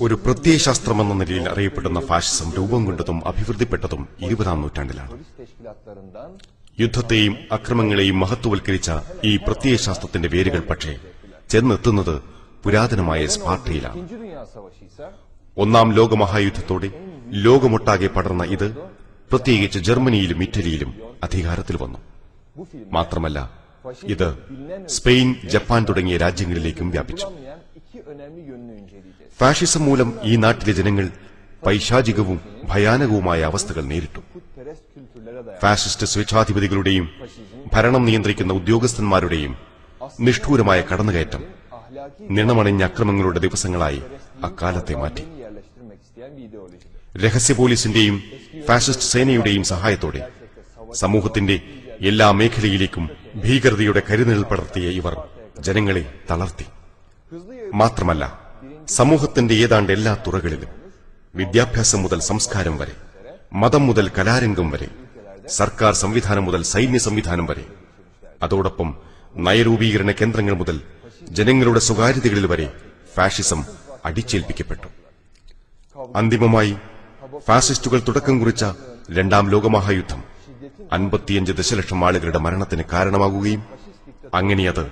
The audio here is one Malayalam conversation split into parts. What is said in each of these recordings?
ഒരു പ്രത്യയശാസ്ത്രമെന്ന നിലയിൽ അറിയപ്പെടുന്ന ഫാഷിസം രൂപം കൊണ്ടതും അഭിവൃദ്ധിപ്പെട്ടതും 20-ാം നൂറ്റാണ്ടിലാണ്. യുദ്ധത്തെയും അക്രമങ്ങളെയും മഹത്വവൽക്കരിച്ച ഈ പ്രത്യയശാസ്ത്രത്തിന്റെ വേരുകൾ പക്ഷേ ചെന്നെത്തുന്നത് പുരാതനമായ സ്പാർട്ടയിലാണ്. 1-ാം ലോകമഹായുദ്ധത്തോടെ ലോകമൊട്ടാകെ പടർന്ന ഇത് പ്രത്യേകിച്ച് ജർമ്മനിയിലും ഇറ്റലിയിലും അധികാരത്തിൽ വന്നു. മാത്രമല്ല, ഇത് സ്പെയിൻ, ജപ്പാൻ തുടങ്ങിയ രാജ്യങ്ങളിലേക്കും വ്യാപിച്ചു. ഫാഷിസം മൂലം ഈ നാട്ടിലെ ജനങ്ങൾ പൈശാചികവും ഭയാനകവുമായ അവസ്ഥകൾ നേരിട്ടു. ഫാഷിസ്റ്റ് സ്വേച്ഛാധിപതികളുടെയും ഭരണം നിയന്ത്രിക്കുന്ന ഉദ്യോഗസ്ഥന്മാരുടെയും നിഷ്ഠൂരമായ കടന്നുകയറ്റം നിണമണിഞ്ഞ അക്രമങ്ങളുടെ ദിവസങ്ങളായി അക്കാലത്തെ മാറ്റി. രഹസ്യ പോലീസിന്റെയും ഫാഷിസ്റ്റ് സേനയുടെയും സഹായത്തോടെ സമൂഹത്തിന്റെ എല്ലാ മേഖലയിലേക്കും ഭീകരതയുടെ കരിനിഴൽ പടർത്തിയ ഇവർ ജനങ്ങളെ തളർത്തി. മാത്രമല്ല, സമൂഹത്തിന്റെ ഏതാണ്ട് എല്ലാ തുറകളിലും, വിദ്യാഭ്യാസം മുതൽ സംസ്കാരം വരെ, മതം മുതൽ കലാരംഗം വരെ, സർക്കാർ സംവിധാനം മുതൽ സൈന്യ സംവിധാനം വരെ, അതോടൊപ്പം നയരൂപീകരണ കേന്ദ്രങ്ങൾ മുതൽ ജനങ്ങളുടെ സ്വകാര്യതകളിൽ വരെ ഫാഷിസം അടിച്ചേൽപ്പിക്കപ്പെട്ടു. അന്തിമമായി ഫാസിസ്റ്റുകൾ തുടക്കം കുറിച്ച 2-ാം ലോകമഹായുദ്ധം 55 ദശലക്ഷം ആളുകളുടെ മരണത്തിന് കാരണമാകുകയും അങ്ങനെ അത്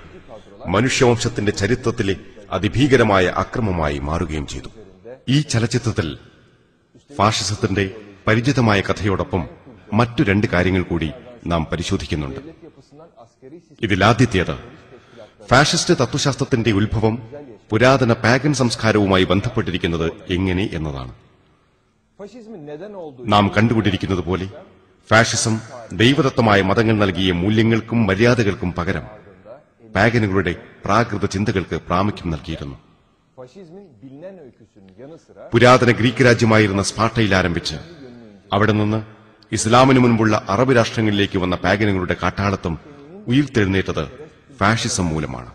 മനുഷ്യവംശത്തിന്റെ ചരിത്രത്തിലെ അതിഭീകരമായ അക്രമമായി മാറുകയും ചെയ്തു. ഈ ചലച്ചിത്രത്തിൽ ഫാഷിസത്തിന്റെ പരിചിതമായ കഥയോടൊപ്പം മറ്റു 2 കാര്യങ്ങൾ കൂടി നാം പരിശോധിക്കുന്നുണ്ട്. ഇതിലാദ്യത്തേത് ഫാഷിസ്റ്റ് തത്വശാസ്ത്രത്തിന്റെ ഉത്ഭവം പുരാതന പാഗൻ സംസ്കാരവുമായി ബന്ധപ്പെട്ടിരിക്കുന്നത് എങ്ങനെ എന്നതാണ്. നാം കണ്ടുകൊണ്ടിരിക്കുന്നത് പോലെ ഫാഷിസം ദൈവദത്തമായ മതങ്ങൾ നൽകിയ മൂല്യങ്ങൾക്കും മര്യാദകൾക്കും പകരം പാഗനുകളുടെ പ്രാകൃത ചിന്തകൾക്ക് പ്രാമുഖ്യം നൽകിയിരുന്നു. പുരാതന ഗ്രീക്ക് രാജ്യമായിരുന്ന സ്പാർട്ടയിൽ ആരംഭിച്ച് അവിടെ നിന്ന് ഇസ്ലാമിനു മുൻപുള്ള അറബ് രാഷ്ട്രങ്ങളിലേക്ക് വന്ന പാഗനുകളുടെ കാട്ടാളത്വം ഉയർത്തെഴുന്നേറ്റത് ഫാഷിസം മൂലമാണ്.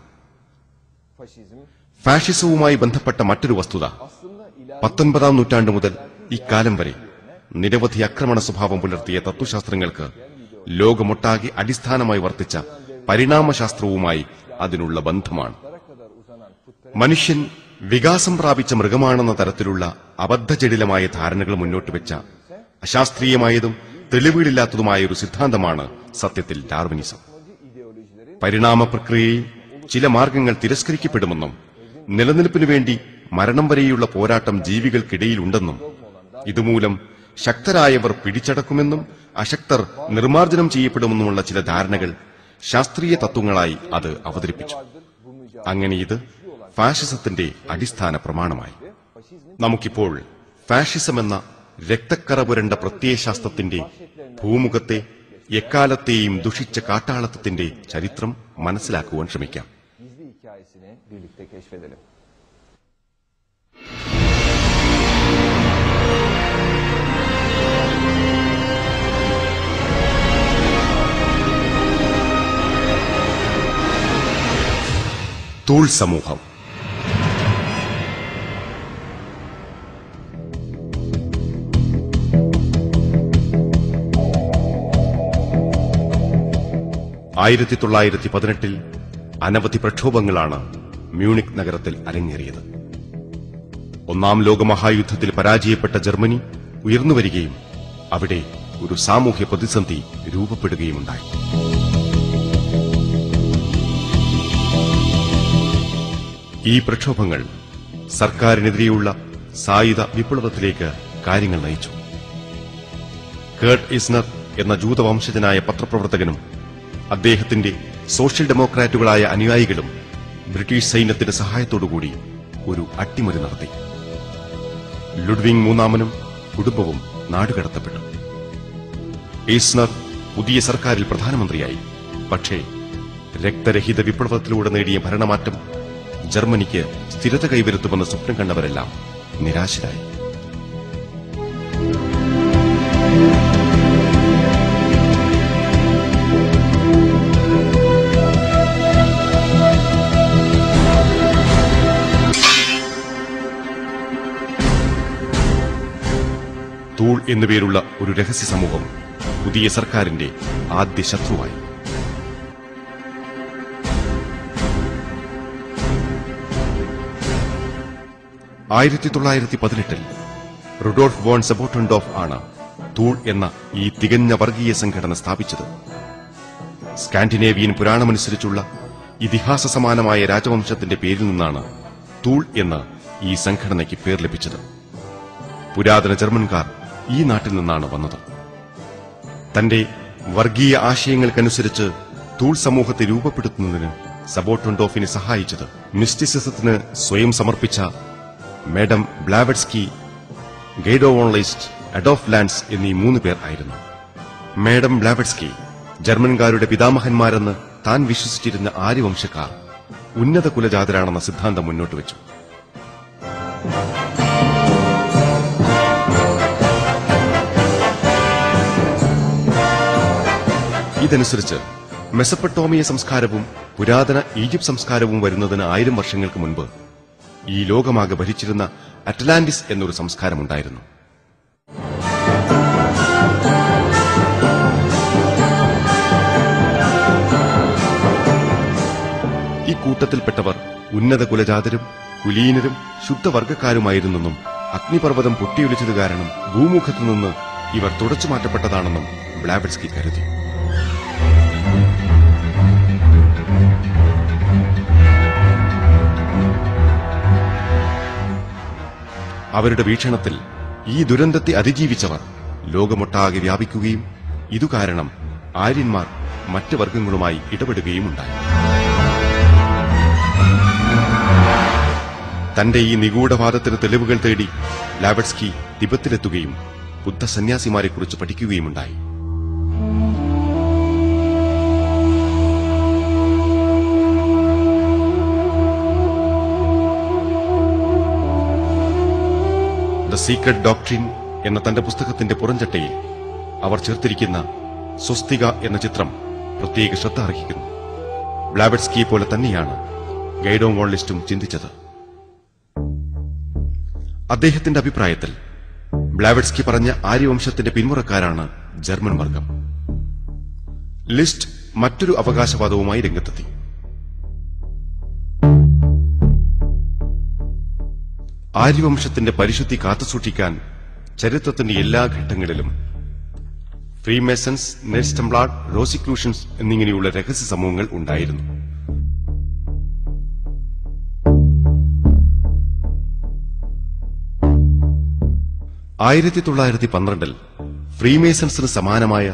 ഫാഷിസവുമായി ബന്ധപ്പെട്ട മറ്റൊരു വസ്തുത 19-ാം നൂറ്റാണ്ട് മുതൽ ഇക്കാലം വരെ നിരവധി ആക്രമണ സ്വഭാവം പുലർത്തിയ തത്വശാസ്ത്രങ്ങൾക്ക് ലോകമൊട്ടാകെ അടിസ്ഥാനമായി വർത്തിച്ച പരിണാമശാസ്ത്രവുമായി അതിനുള്ള ബന്ധമാണ്. മനുഷ്യൻ വികാസം പ്രാപിച്ച മൃഗമാണെന്ന തരത്തിലുള്ള അബദ്ധജടിലമായ ധാരണകൾ മുന്നോട്ട് വെച്ച അശാസ്ത്രീയമായതും തെളിവുകളില്ലാത്തതുമായ ഒരു സിദ്ധാന്തമാണ് സത്യത്തിൽ ഡാർവിനിസം. പരിണാമ പ്രക്രിയയിൽ ചില മാർഗങ്ങൾ തിരസ്കരിക്കപ്പെടുമെന്നും നിലനിൽപ്പിനു വേണ്ടി മരണം വരെയുള്ള പോരാട്ടം ജീവികൾക്കിടയിലുണ്ടെന്നും ഇതുമൂലം ശക്തരായവർ പിടിച്ചടക്കുമെന്നും അശക്തർ നിർമ്മാർജ്ജനം ചെയ്യപ്പെടുമെന്നുമുള്ള ചില ധാരണകൾ ശാസ്ത്രീയ തത്വങ്ങളായി അത് അവതരിപ്പിച്ചു. അങ്ങനെ ഇത് ഫാഷിസത്തിന്റെ അടിസ്ഥാന പ്രമാണമായി. നമുക്കിപ്പോൾ ഫാഷിസം എന്ന രക്തക്കറ പുരണ്ട പ്രത്യയശാസ്ത്രത്തിന്റെ ഭൂമുഖത്തെ എക്കാലത്തെയും ദുഷിച്ച കാട്ടാളത്വത്തിന്റെ ചരിത്രം മനസ്സിലാക്കുവാൻ ശ്രമിക്കാം. തൂൾ സമൂഹം. ആയിരത്തി 1918 അനവധി പ്രക്ഷോഭങ്ങളാണ് മ്യൂണിക് നഗരത്തിൽ അരങ്ങേറിയത്. 1-ാം ലോകമഹായുദ്ധത്തിൽ പരാജയപ്പെട്ട ജർമ്മനി ഉയർന്നുവരികയും അവിടെ ഒരു സാമൂഹ്യ പ്രതിസന്ധി രൂപപ്പെടുകയുമുണ്ടായി. ഈ പ്രക്ഷോഭങ്ങൾ സർക്കാരിനെതിരെയുള്ള സായുധ വിപ്ലവത്തിലേക്ക് കാര്യങ്ങൾ നയിച്ചു. കേർട്ട് ഇസ്നർ എന്ന ജൂതവംശജനായ പത്രപ്രവർത്തകനും അദ്ദേഹത്തിന്റെ സോഷ്യൽ ഡെമോക്രാറ്റുകളായ അനുയായികളും ബ്രിട്ടീഷ് സൈന്യത്തിന്റെ സഹായത്തോടുകൂടി ഒരു അട്ടിമറി നടത്തി. ലുഡ്വിഗ് മൂന്നാമനും കുടുംബവും നാടുകടത്തപ്പെട്ടു. ഈസ്നർ പുതിയ സർക്കാരിൽ പ്രധാനമന്ത്രിയായി. പക്ഷേ രക്തരഹിത വിപ്ലവത്തിലൂടെ നേടിയ ഭരണമാറ്റം ജർമ്മനിക്ക് സ്ഥിരത കൈവരുത്തുമെന്ന് സ്വപ്നം കണ്ടവരെല്ലാം നിരാശരായി. തൂൾ എന്നുപേരുള്ള ഒരു രഹസ്യ സമൂഹം പുതിയ സർക്കാരിന്റെ ആദ്യ ശത്രുവായി. 1918 റുഡോൾഫ് വോൺ സെബോട്ടൻഡോഫ് ആണ് തൂൾ എന്ന ഈ തികഞ്ഞ വർഗീയ സംഘടന സ്ഥാപിച്ചത്. സ്കാൻഡിനേവിയൻ പുരാണമനുസരിച്ചുള്ള ഇതിഹാസ സമാനമായ രാജവംശത്തിന്റെ പേരിൽ നിന്നാണ് തൂൾ എന്ന് ഈ സംഘടനയ്ക്ക് പേർ ലഭിച്ചത്. പുരാതന ജർമ്മൻകാർ ഈ നാട്ടിൽ നിന്നാണ് വന്നത്. തന്റെ വർഗീയ ആശയങ്ങൾക്കനുസരിച്ച് തൂൾ സമൂഹത്തെ രൂപപ്പെടുത്തുന്നതിന് സെബോട്ടൻഡോഫിനെ സഹായിച്ചത് മിസ്റ്റിസിസത്തിന് സ്വയം സമർപ്പിച്ച madam ബ്ലാവറ്റ്സ്കി, Guido von list, Adolf lance എന്നീ 3 പേർ ആയിരുന്നു. മാഡം ബ്ലാവറ്റ്സ്കി ജർമ്മൻകാരുടെ പിതാമഹന്മാരെന്ന് താൻ വിശ്വസിച്ചിരുന്ന ആര്യവംശക്കാർ ഉന്നത കുലജാതരാണെന്ന സിദ്ധാന്തം മുന്നോട്ട് വെച്ചു. ഇതനുസരിച്ച് മെസപ്പൊട്ടോമിയ സംസ്കാരവും പുരാതന ഈജിപ്ത് സംസ്കാരവും വരുന്നതിന് 1000 വർഷങ്ങൾക്ക് മുൻപ് ഈ ലോകമാകെ ഭരിച്ചിരുന്ന അറ്റ്ലാന്റിസ് എന്നൊരു സംസ്കാരമുണ്ടായിരുന്നു. ഈ കൂട്ടത്തിൽപ്പെട്ടവർ ഉന്നത കുലജാതരും കുലീനരും ശുദ്ധവർഗക്കാരുമായിരുന്നെന്നും അഗ്നിപർവ്വതം പൊട്ടിയൊലിച്ചത് കാരണം ഭൂമുഖത്തുനിന്ന് ഇവർ തുടച്ചു മാറ്റപ്പെട്ടതാണെന്നും ബ്ലാവറ്റ്സ്കി കരുതി. അവരുടെ വീക്ഷണത്തിൽ ഈ ദുരന്തത്തെ അതിജീവിച്ചവർ ലോകമൊട്ടാകെ വ്യാപിക്കുകയും ഇതുകാരണം ആര്യന്മാർ മറ്റ് വർഗങ്ങളുമായി ഇടപെടുകയുമുണ്ടായി. തന്റെ ഈ നിഗൂഢവാദത്തിന് തെളിവുകൾ തേടി ബ്ലാവറ്റ്സ്കി തിബത്തിലെത്തുകയും ബുദ്ധസന്യാസിമാരെക്കുറിച്ച് പഠിക്കുകയുമുണ്ടായി. ദ സീക്രട്ട് ഡോക്ട്രിൻ എന്ന തന്റെ പുസ്തകത്തിന്റെ പുറംചട്ടയിൽ അവർ ചേർത്തിരിക്കുന്ന സ്വസ്തിക എന്ന ചിത്രം പ്രത്യേക ശ്രദ്ധ അർഹിക്കുന്നു. ബ്ലാവറ്റ്സ്കിയെ പോലെ തന്നെയാണ് ഗൈഡോ വോൺ ലിസ്റ്റും ചിന്തിച്ചത്. അദ്ദേഹത്തിന്റെ അഭിപ്രായത്തിൽ ബ്ലാവറ്റ്സ്കി പറഞ്ഞ ആര്യവംശത്തിന്റെ പിന്മുറക്കാരാണ് ജർമ്മൻ വർഗം. ലിസ്റ്റ് മറ്റൊരു അവകാശവാദവുമായി രംഗത്തെത്തി. ആര്യവംശത്തിന്റെ പരിശുദ്ധി കാത്തുസൂക്ഷിക്കാൻ ചരിത്രത്തിന്റെ എല്ലാ ഘട്ടങ്ങളിലും ഫ്രീമേസൺസ്, നെൽസ് ടെംപ്ലാർ, റോസിക്രൂഷൻസ് എന്നിങ്ങനെയുള്ള രഹസ്യ സമൂഹങ്ങൾ ഉണ്ടായിരുന്നു. ൽ ഫ്രീമേസൺസിന് സമാനമായ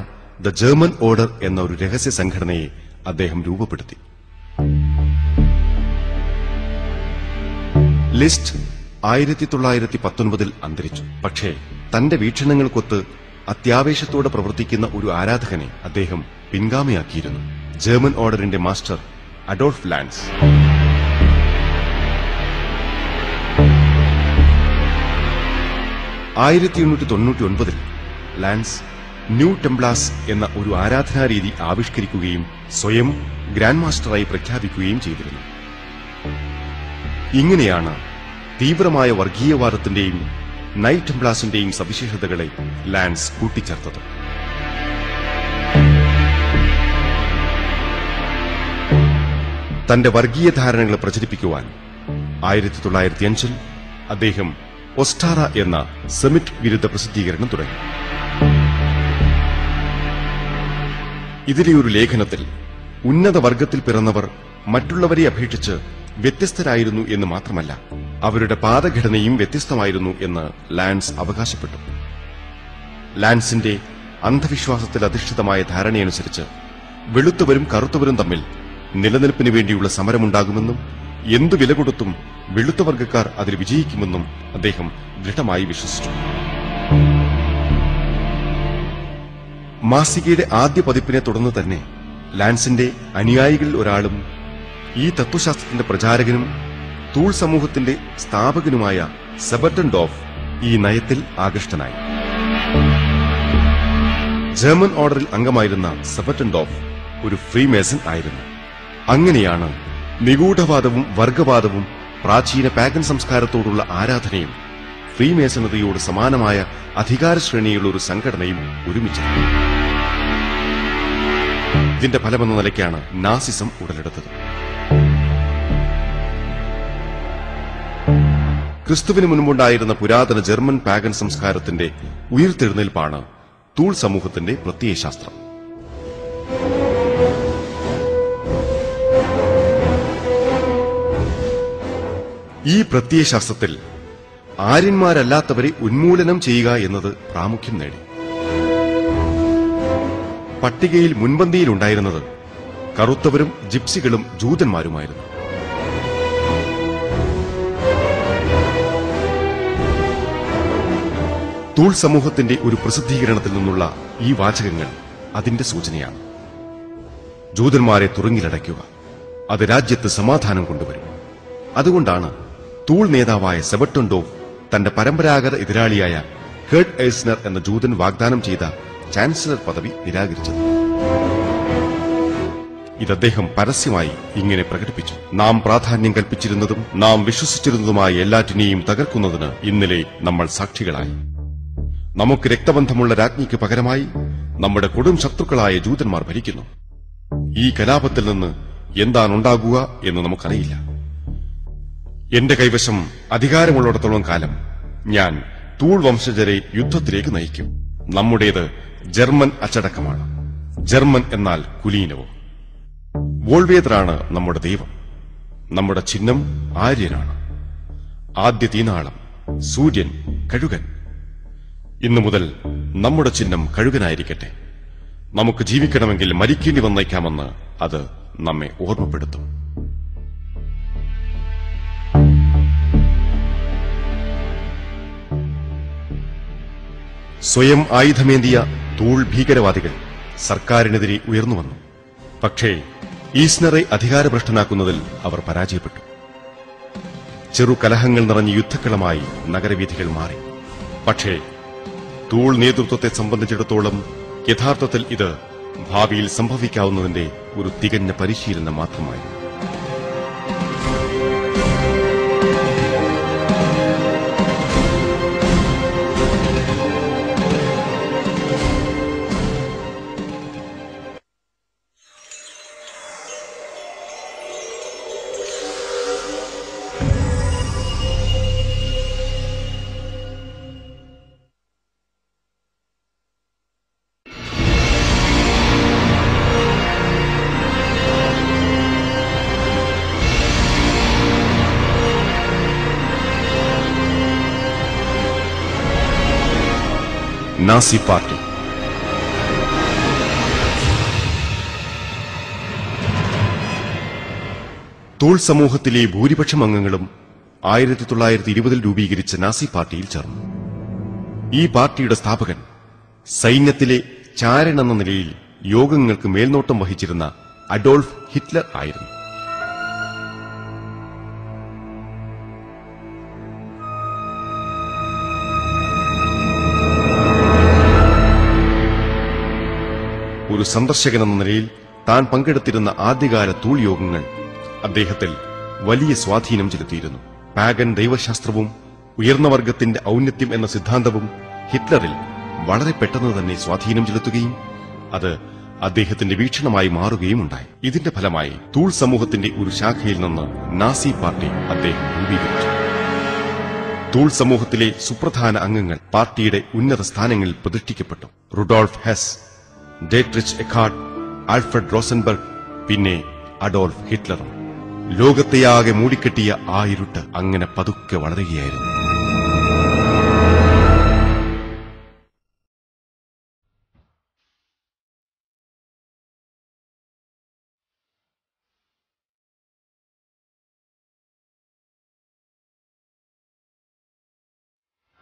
ദ ജർമ്മൻ ഓർഡർ എന്ന ഒരു രഹസ്യ സംഘടനയെ അദ്ദേഹം രൂപപ്പെടുത്തി. ലിസ്റ്റ് 1919 അന്തരിച്ചു. പക്ഷേ തന്റെ വീക്ഷണങ്ങൾക്കൊത്ത് അത്യാവേശത്തോടെ പ്രവർത്തിക്കുന്ന ഒരു ആരാധകനെ അദ്ദേഹം പിൻഗാമിയാക്കിയിരുന്നു. ജർമ്മൻ ഓർഡറിന്റെ master Adolf Lanz. 1899 Lanz New Templars എന്ന ഒരു ആരാധനാരീതി ആവിഷ്കരിക്കുകയും സ്വയം ഗ്രാൻഡ് മാസ്റ്ററായി പ്രഖ്യാപിക്കുകയും ചെയ്തിരുന്നു. ഇങ്ങനെയാണ് തീവ്രമായ വർഗീയവാദത്തിന്റെയും നൈറ്റ് ടെംപ്ലാസിന്റെയും സവിശേഷതകളെ ലാൻസ് കൂട്ടിച്ചേർത്തത്. തന്റെ വർഗീയ ധാരണകൾ പ്രചരിപ്പിക്കുവാൻ 1905 അദ്ദേഹം ഒസ്റ്റാറ എന്ന സെമിറ്റ് വിരുദ്ധ പ്രസിദ്ധീകരണം തുടങ്ങി. ഇതിലെ ഒരു ലേഖനത്തിൽ ഉന്നത വർഗത്തിൽ പിറന്നവർ മറ്റുള്ളവരെ അപേക്ഷിച്ച് വ്യത്യസ്തരായിരുന്നു എന്ന് മാത്രമല്ല, അവരുടെ പാദഘടനയും വ്യത്യസ്തമായിരുന്നു എന്ന് ലാൻസ് അവകാശപ്പെട്ടു. ലാൻസിന്റെ അന്ധവിശ്വാസത്തിൽ അധിഷ്ഠിതമായ ധാരണയനുസരിച്ച് വെളുത്തവരും കറുത്തവരും തമ്മിൽ നിലനിൽപ്പിന് വേണ്ടിയുള്ള സമരമുണ്ടാകുമെന്നും എന്തു വില കൊടുത്തും വെളുത്ത വർഗക്കാർ അതിൽ വിജയിക്കുമെന്നും അദ്ദേഹം ദൃഢമായി വിശ്വസിച്ചു. മാസികയുടെ ആദ്യ പതിപ്പിനെ തുടർന്ന് തന്നെ ലാൻസിന്റെ അനുയായികളിൽ ഒരാളും ഈ തത്വശാസ്ത്രത്തിന്റെ പ്രചാരകനും തൂൾ സമൂഹത്തിന്റെ സ്ഥാപകനുമായ സെബർട്ടൻഡോഫ് ഈ നയത്തിൽ ആകൃഷ്ടനായി. ജർമ്മൻ ഓർഡറിൽ അംഗമായിരുന്ന സെബർട്ടൻഡോഫ് ഒരു ഫ്രീമേസൺ ആയിരുന്നു. അങ്ങനെയാണ് നിഗൂഢവാദവും വർഗവാദവും പ്രാചീന പാഗൻ സംസ്കാരത്തോടുള്ള ആരാധനയും ഫ്രീമേസണറിയോട് സമാനമായ അധികാരശ്രേണിയുള്ള ഒരു സംഘടനയും ഒരുമിച്ചത്. ഇതിന്റെ ഫലമെന്ന നിലയ്ക്കാണ് നാസിസം ഉടലെടുത്തത്. ക്രിസ്തുവിന് മുൻപുണ്ടായിരുന്ന പുരാതന ജർമ്മൻ പാഗൻ സംസ്കാരത്തിന്റെ ഉയിർത്തെഴുന്നേൽപ്പാണ് തൂൾ സമൂഹത്തിന്റെ പ്രത്യയശാസ്ത്രം. ഈ പ്രത്യയശാസ്ത്രത്തിൽ ആര്യന്മാരല്ലാത്തവരെ ഉന്മൂലനം ചെയ്യുക എന്നത് പ്രാമുഖ്യം നേടി. പട്ടികയിൽ മുൻപന്തിയിലുണ്ടായിരുന്നത് കറുത്തവരും ജിപ്സികളും ജൂതന്മാരുമായിരുന്നു. തൂൾ സമൂഹത്തിന്റെ ഒരു പ്രസിദ്ധീകരണത്തിൽ നിന്നുള്ള ഈ വാചകങ്ങൾ അതിന്റെ സൂചനയാണ്. ജൂതന്മാരെ തുറങ്ങിലടയ്ക്കുക, അത് രാജ്യത്ത് സമാധാനം കൊണ്ടുവരും. അതുകൊണ്ടാണ് തൂൾ നേതാവായ സെബട്ടുണ്ടോഫ് തന്റെ പരമ്പരാഗത എതിരാളിയായ ഹെർഡ് എയ്സ്നർ എന്ന ജൂതൻ വാഗ്ദാനം ചെയ്ത ചാൻസലർ പദവി നിരാകരിച്ചത്. ഇത് അദ്ദേഹം പരസ്യമായി ഇങ്ങനെ പ്രകടിപ്പിച്ചു: നാം പ്രാധാന്യം കൽപ്പിച്ചിരുന്നതും നാം വിശ്വസിച്ചിരുന്നതുമായ എല്ലാറ്റിനെയും തകർക്കുന്നതിന് ഇന്നലെ നമ്മൾ സാക്ഷികളായി. നമുക്ക് രക്തബന്ധമുള്ള രാജ്ഞിക്ക് പകരമായി നമ്മുടെ കൊടും ശത്രുക്കളായ ജൂതന്മാർ ഭരിക്കുന്നു. ഈ കലാപത്തിൽ നിന്ന് എന്താണുണ്ടാകുക എന്ന് നമുക്കറിയില്ല. എന്റെ കൈവശം അധികാരമുള്ളിടത്തോളം കാലം ഞാൻ തൂൾ വംശജരെ യുദ്ധത്തിലേക്ക് നയിക്കും. നമ്മുടേത് ജർമ്മൻ അച്ചടക്കമാണ്. ജർമ്മൻ എന്നാൽ കുലീനവും. വോൾവേദറാണ് നമ്മുടെ ദൈവം. നമ്മുടെ ചിഹ്നം ആര്യനാണ്. ആദ്യ തീനാളം, സൂര്യൻ, കഴുകൻ. ഇന്നു മുതൽ നമ്മുടെ ചിഹ്നം കഴുകനായിരിക്കട്ടെ. നമുക്ക് ജീവിക്കണമെങ്കിൽ മരിക്കേണ്ടി വന്നേക്കാമെന്ന് അത് നമ്മെ ഓർമ്മപ്പെടുത്തും. സ്വയം ആയുധമേന്തിയ തൂൾ ഭീകരവാദികൾ സർക്കാരിനെതിരെ ഉയർന്നുവന്നു. പക്ഷേ ഈസ്നറെ അധികാരഭ്രഷ്ടനാക്കുന്നതിൽ അവർ പരാജയപ്പെട്ടു. ചെറു കലഹങ്ങൾ നിറഞ്ഞ യുദ്ധക്കളമായി നഗരവീഥികൾ മാറി. പക്ഷേ തൂൾ നേതൃത്വത്തെ സംബന്ധിച്ചിടത്തോളം യഥാർത്ഥത്തിൽ ഇത് ഭാവിയിൽ സംഭവിക്കാവുന്നതിന്റെ ഒരു തികഞ്ഞ പരിശീലനം മാത്രമായിരുന്നു. Nazi party. തൂൾ സമൂഹത്തിലെ ഭൂരിപക്ഷം അംഗങ്ങളും 1920 രൂപീകരിച്ച നാസി പാർട്ടിയിൽ ചേർന്നു. ഈ പാർട്ടിയുടെ സ്ഥാപകൻ സൈന്യത്തിലെ ചാരൻ എന്ന നിലയിൽ യോഗങ്ങൾക്ക് മേൽനോട്ടം വഹിച്ചിരുന്ന അഡോൾഫ് ഹിറ്റ്ലർ ആയിരുന്നു. ഒരു സന്ദർശകൻ എന്ന നിലയിൽ താൻ പങ്കെടുത്തിരുന്ന ആദ്യകാല തൂൾ യോഗങ്ങൾ അദ്ദേഹത്തിൽ വലിയ സ്വാധീനം ചെലുത്തിയിരുന്നു. പാഗൻ ദൈവശാസ്ത്രവും ഉയർന്ന വർഗത്തിന്റെ ഔന്നത്യം എന്ന സിദ്ധാന്തവും ഹിറ്റ്ലറിൽ വളരെ പെട്ടെന്ന് തന്നെ സ്വാധീനം ചെലുത്തുകയും അത് അദ്ദേഹത്തിന്റെ വീക്ഷണമായി മാറുകയും ഉണ്ടായി. ഇതിന്റെ ഫലമായി തൂൾ സമൂഹത്തിന്റെ ഒരു ശാഖയിൽ നിന്ന് നാസി പാർട്ടി അദ്ദേഹം രൂപീകരിച്ചു. തൂൾ സമൂഹത്തിലെ സുപ്രധാന അംഗങ്ങൾ പാർട്ടിയുടെ ഉന്നത സ്ഥാനങ്ങളിൽ പ്രതിഷ്ഠിക്കപ്പെട്ടു. റുഡോൾഫ് ഹെസ്, ഡേറ്റ്രിച്ച് എക്കാർട്ട്, ആൽഫ്രഡ് റോസൻബർഗ്, പിന്നെ അഡോൾഫ് ഹിറ്റ്ലറും. ലോകത്തെയാകെ മൂടിക്കെട്ടിയ ആ ഇരുട്ട് അങ്ങനെ പതുക്കെ വളരുകയായിരുന്നു.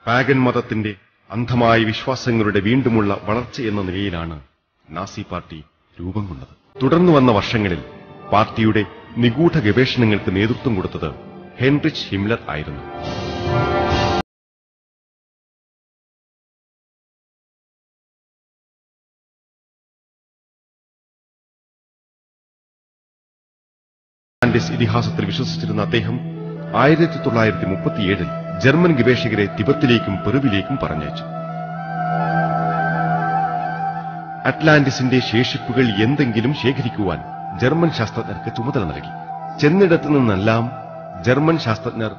പാഗൻ മതത്തിന്റെ അന്ധമായ വിശ്വാസങ്ങളുടെ വീണ്ടുമുള്ള വളർച്ച എന്ന നിലയിലാണ് നാസി പാർട്ടി രൂപം കൊണ്ടത്. തുടർന്നു വന്ന വർഷങ്ങളിൽ പാർട്ടിയുടെ നിഗൂഢ ഗവേഷണങ്ങൾക്ക് നേതൃത്വം കൊടുത്തത് ഹെൻറിച്ച് ഹിംലർ ആയിരുന്നു. ഇതിഹാസത്തിൽ വിശ്വസിച്ചിരുന്ന അദ്ദേഹം 1937 ജർമ്മൻ ഗവേഷകരെ തിബത്തിലേക്കും പെറുവിലേക്കും പറഞ്ഞയച്ചു. അറ്റ്ലാന്റിസിന്റെ ശേഷിപ്പുകൾ എന്തെങ്കിലും ശേഖരിക്കുവാൻ ജർമ്മൻ ശാസ്ത്രജ്ഞർക്ക് ചുമതല നൽകി. ചെന്നിടത്തു നിന്നെല്ലാം ജർമ്മൻ ശാസ്ത്രജ്ഞർ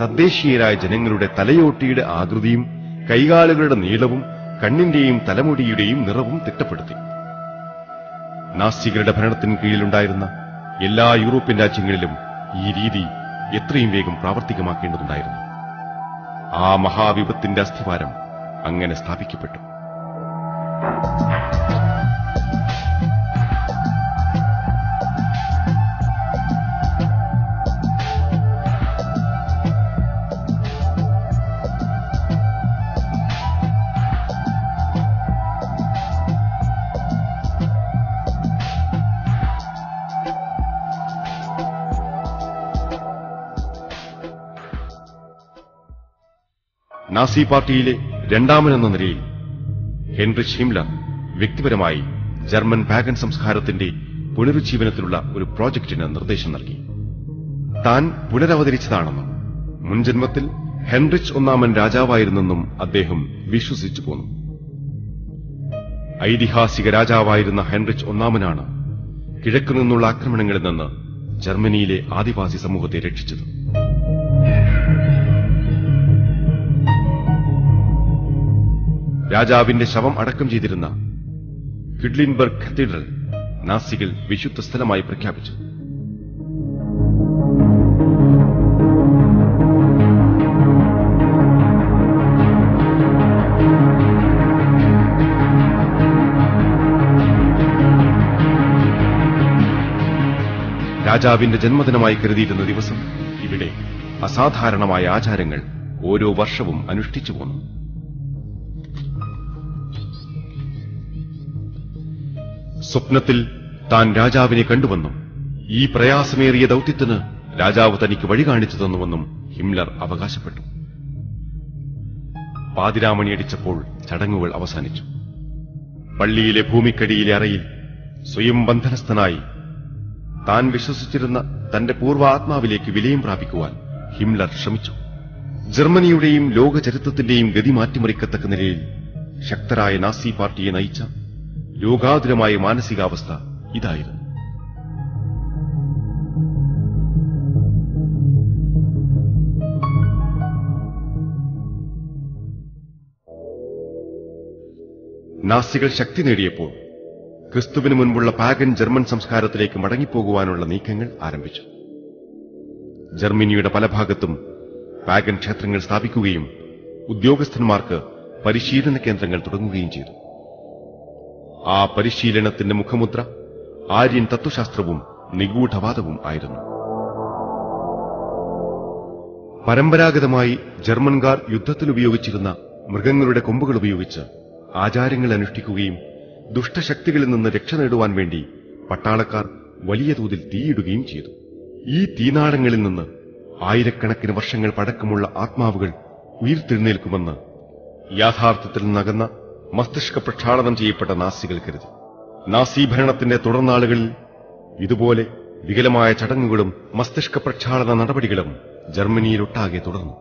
തദ്ദേശീയരായ ജനങ്ങളുടെ തലയോട്ടിയുടെ ആകൃതിയും കൈകാലുകളുടെ നീളവും കണ്ണിന്റെയും തലമുടിയുടെയും നിറവും തിട്ടപ്പെടുത്തി. നാസികളുടെ ഭരണത്തിന് കീഴിലുണ്ടായിരുന്ന എല്ലാ യൂറോപ്യൻ രാജ്യങ്ങളിലും ഈ രീതി എത്രയും വേഗം പ്രാവർത്തികമാക്കേണ്ടതുണ്ടായിരുന്നു. ആ മഹാവിപത്തിന്റെ അസ്ഥിവാരം അങ്ങനെ സ്ഥാപിക്കപ്പെട്ടു. നാസി പാർട്ടിയിലെ രണ്ടാമനെന്ന നിലയിൽ ഹെൻറിച്ച് ഹിംലർ വ്യക്തിപരമായി ജർമ്മൻ പാഗൻ സംസ്കാരത്തിന്റെ പുനരുജ്ജീവനത്തിനുള്ള ഒരു പ്രോജക്ടിന് നിർദ്ദേശം നൽകി. താൻ പുനരവതരിച്ചതാണെന്നും മുൻജന്മത്തിൽ ഹെൻറിച്ച് ഒന്നാമൻ രാജാവായിരുന്നെന്നും അദ്ദേഹം വിശ്വസിച്ചു പോന്നു. ഐതിഹാസിക രാജാവായിരുന്ന ഹെൻറിച്ച് ഒന്നാമനാണ് കിഴക്കുനിന്നുള്ള ആക്രമണങ്ങളിൽ നിന്ന് ജർമ്മനിയിലെ ആദിവാസി സമൂഹത്തെ രക്ഷിച്ചത്. രാജാവിന്റെ ശവം അടക്കം ചെയ്തിരുന്ന ക്വിഡ്ലിൻബർഗ് കത്തീഡ്രൽ നാസികൾ വിശുദ്ധ സ്ഥലമായി പ്രഖ്യാപിച്ചു. രാജാവിന്റെ ജന്മദിനമായി കരുതിയിരുന്ന ദിവസം ഇവിടെ അസാധാരണമായ ആചാരങ്ങൾ ഓരോ വർഷവും അനുഷ്ഠിച്ചു പോന്നു. സ്വപ്നത്തിൽ താൻ രാജാവിനെ കണ്ടുവെന്നും ഈ പ്രയാസമേറിയ ദൌത്യത്തിന് രാജാവ് തനിക്ക് വഴി കാണിച്ചു തന്നുവെന്നും ഹിംലർ അവകാശപ്പെട്ടു. പാതിരാമണിയടിച്ചപ്പോൾ ചടങ്ങുകൾ അവസാനിച്ചു. പള്ളിയിലെ ഭൂമിക്കടിയിലെ അറയിൽ സ്വയം ബന്ധനസ്ഥനായി താൻ വിശ്വസിച്ചിരുന്ന തന്റെ പൂർവാത്മാവിലേക്ക് വിലയം പ്രാപിക്കുവാൻ ഹിംലർ ശ്രമിച്ചു. ജർമ്മനിയുടെയും ലോക ചരിത്രത്തിന്റെയും ഗതി മാറ്റിമറിക്കത്തക്ക നിലയിൽ ശക്തരായ നാസി പാർട്ടിയെ നയിച്ച ലോകാതുരമായ മാനസികാവസ്ഥ ഇതായിരുന്നു. നാസികൾ ശക്തി നേടിയപ്പോൾ ക്രിസ്തുവിന് മുൻപുള്ള പാഗൻ ജർമ്മൻ സംസ്കാരത്തിലേക്ക് മടങ്ങിപ്പോകുവാനുള്ള നീക്കങ്ങൾ ആരംഭിച്ചു. ജർമ്മനിയുടെ പല ഭാഗത്തും പാഗൻ ക്ഷേത്രങ്ങൾ സ്ഥാപിക്കുകയും ഉദ്യോഗസ്ഥന്മാർക്ക് പരിശീലന കേന്ദ്രങ്ങൾ തുടങ്ങുകയും ചെയ്തു. ആ പരിശീലനത്തിന്റെ മുഖമുദ്ര ആര്യൻ തത്വശാസ്ത്രവും നിഗൂഢവാദവും ആയിരുന്നു. പരമ്പരാഗതമായി ജർമ്മൻകാർ യുദ്ധത്തിൽ ഉപയോഗിച്ചിരുന്ന മൃഗങ്ങളുടെ കൊമ്പുകൾ ഉപയോഗിച്ച് ആചാരങ്ങൾ അനുഷ്ഠിക്കുകയും ദുഷ്ടശക്തികളിൽ നിന്ന് രക്ഷ നേടുവാൻ വേണ്ടി പട്ടാളക്കാർ വലിയ തോതിൽ തീയിടുകയും ചെയ്തു. ഈ തീനാളങ്ങളിൽ നിന്ന് ആയിരക്കണക്കിന് വർഷങ്ങൾ പഴക്കമുള്ള ആത്മാവുകൾ ഉയർത്തെഴുന്നേൽക്കുമെന്ന് യാഥാർത്ഥ്യത്തിൽ നിന്നകന്ന മസ്തിഷ്ക പ്രക്ഷാളനം ചെയ്യപ്പെട്ട നാസികൾ കരുതി. നാസി ഭരണത്തിന്റെ തുടർനാളുകളിൽ ഇതുപോലെ വികലമായ ചടങ്ങുകളും മസ്തിഷ്ക പ്രക്ഷാളന നടപടികളും ജർമ്മനിയിലൊട്ടാകെ തുടർന്നു.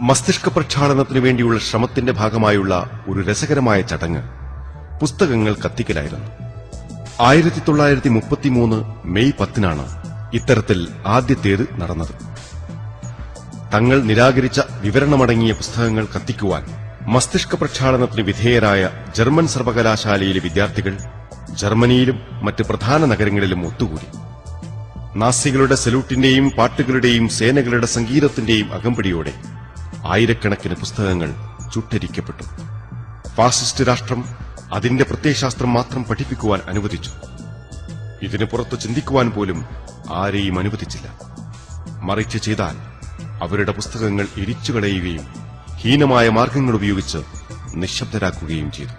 മസ്തിഷ്ക പ്രക്ഷാളനത്തിനു വേണ്ടിയുള്ള ശ്രമത്തിന്റെ ഭാഗമായുള്ള ഒരു രസകരമായ ചടങ്ങ് പുസ്തകങ്ങൾ കത്തിക്കലായിരുന്നു. 1933 മെയ് 10 ഇത്തരത്തിൽ ആദ്യത്തേത് നടന്നത്. തങ്ങൾ നിരാകരിച്ച വിവരണമടങ്ങിയ പുസ്തകങ്ങൾ കത്തിക്കുവാൻ മസ്തിഷ്ക പ്രക്ഷാളനത്തിന് വിധേയരായ ജർമ്മൻ സർവകലാശാലയിലെ വിദ്യാർത്ഥികൾ ജർമ്മനിയിലും മറ്റ് പ്രധാന നഗരങ്ങളിലും ഒത്തുകൂടി. നാസികളുടെ സല്യൂട്ടിന്റെയും പാട്ടുകളുടെയും സേനകളുടെ സംഗീതത്തിന്റെയും അകമ്പടിയോടെ ആയിരക്കണക്കിന് പുസ്തകങ്ങൾ ചുട്ടരിക്കപ്പെട്ടു. ഫാസിസ്റ്റ് രാഷ്ട്രം അതിന്റെ പ്രത്യയശാസ്ത്രം മാത്രം പഠിപ്പിക്കുവാൻ അനുവദിച്ചു. ഇതിനു പുറത്ത് ചിന്തിക്കുവാൻ പോലും ആരെയും അനുവദിച്ചില്ല. മറിച്ച് ചെയ്താൽ അവരുടെ പുസ്തകങ്ങൾ എരിച്ചുകളയുകയും ഹീനമായ മാർഗങ്ങൾ ഉപയോഗിച്ച് നിശബ്ദരാക്കുകയും ചെയ്തു.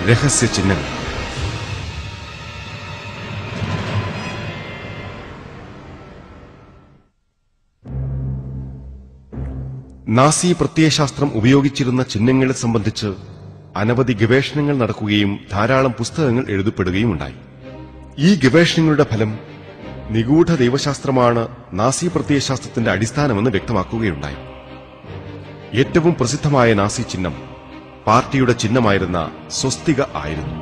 രഹസ്യ ചിഹ്നങ്ങൾ. നാസി പ്രത്യയശാസ്ത്രം ഉപയോഗിച്ചിരുന്ന ചിഹ്നങ്ങളെ സംബന്ധിച്ച് അനവധി ഗവേഷണങ്ങൾ നടക്കുകയും ധാരാളം പുസ്തകങ്ങൾ എഴുതപ്പെടുകയും ഉണ്ടായി. ഈ ഗവേഷണങ്ങളുടെ ഫലം നിഗൂഢ ദൈവശാസ്ത്രമാണ് നാസി പ്രത്യയശാസ്ത്രത്തിന്റെ അടിസ്ഥാനമെന്ന് വ്യക്തമാക്കുകയുണ്ടായി. ഏറ്റവും പ്രസിദ്ധമായ നാസി ചിഹ്നം പാർട്ടിയുടെ ചിഹ്നമായിരുന്ന സ്വസ്തിക ആയിരുന്നു.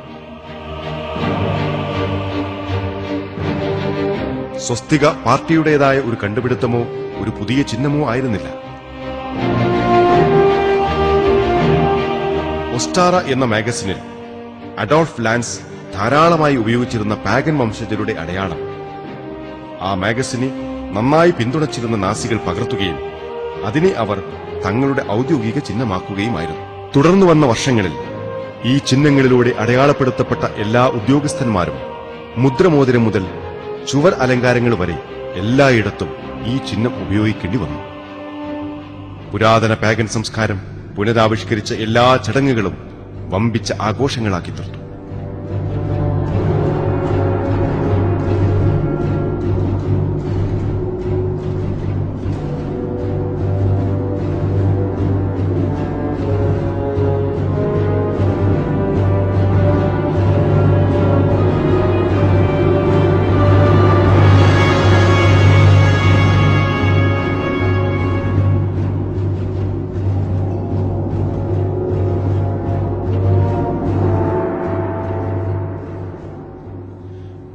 സ്വസ്തിക പാർട്ടിയുടേതായ ഒരു കണ്ടുപിടുത്തമോ ഒരു പുതിയ ചിഹ്നമോ ആയിരുന്നില്ല. ഒസ്റ്റാറ എന്ന മാഗസിനിൽ അഡോൾഫ് ലാൻസ് ധാരാളമായി ഉപയോഗിച്ചിരുന്ന പാഗൻ വംശജരുടെ അടയാളം ആ മാഗസിനെ നന്നായി പിന്തുണച്ചിരുന്ന നാസികൾ പകർത്തുകയും അതിനെ അവർ തങ്ങളുടെ ഔദ്യോഗിക ചിഹ്നമാക്കുകയുമായിരുന്നു. തുടർന്നു വന്ന വർഷങ്ങളിൽ ഈ ചിഹ്നങ്ങളിലൂടെ അടയാളപ്പെടുത്തപ്പെട്ട എല്ലാ ഉദ്യോഗസ്ഥന്മാരും മുദ്രമോതിരം മുതൽ ചുവർ അലങ്കാരങ്ങൾ വരെ എല്ലായിടത്തും ഈ ചിഹ്നം ഉപയോഗിക്കേണ്ടി വന്നു. പുരാതന പാഗൻ സംസ്കാരം പുനരാവിഷ്കരിച്ച എല്ലാ ചടങ്ങുകളും വമ്പിച്ച ആഘോഷങ്ങളാക്കി തീർത്തു.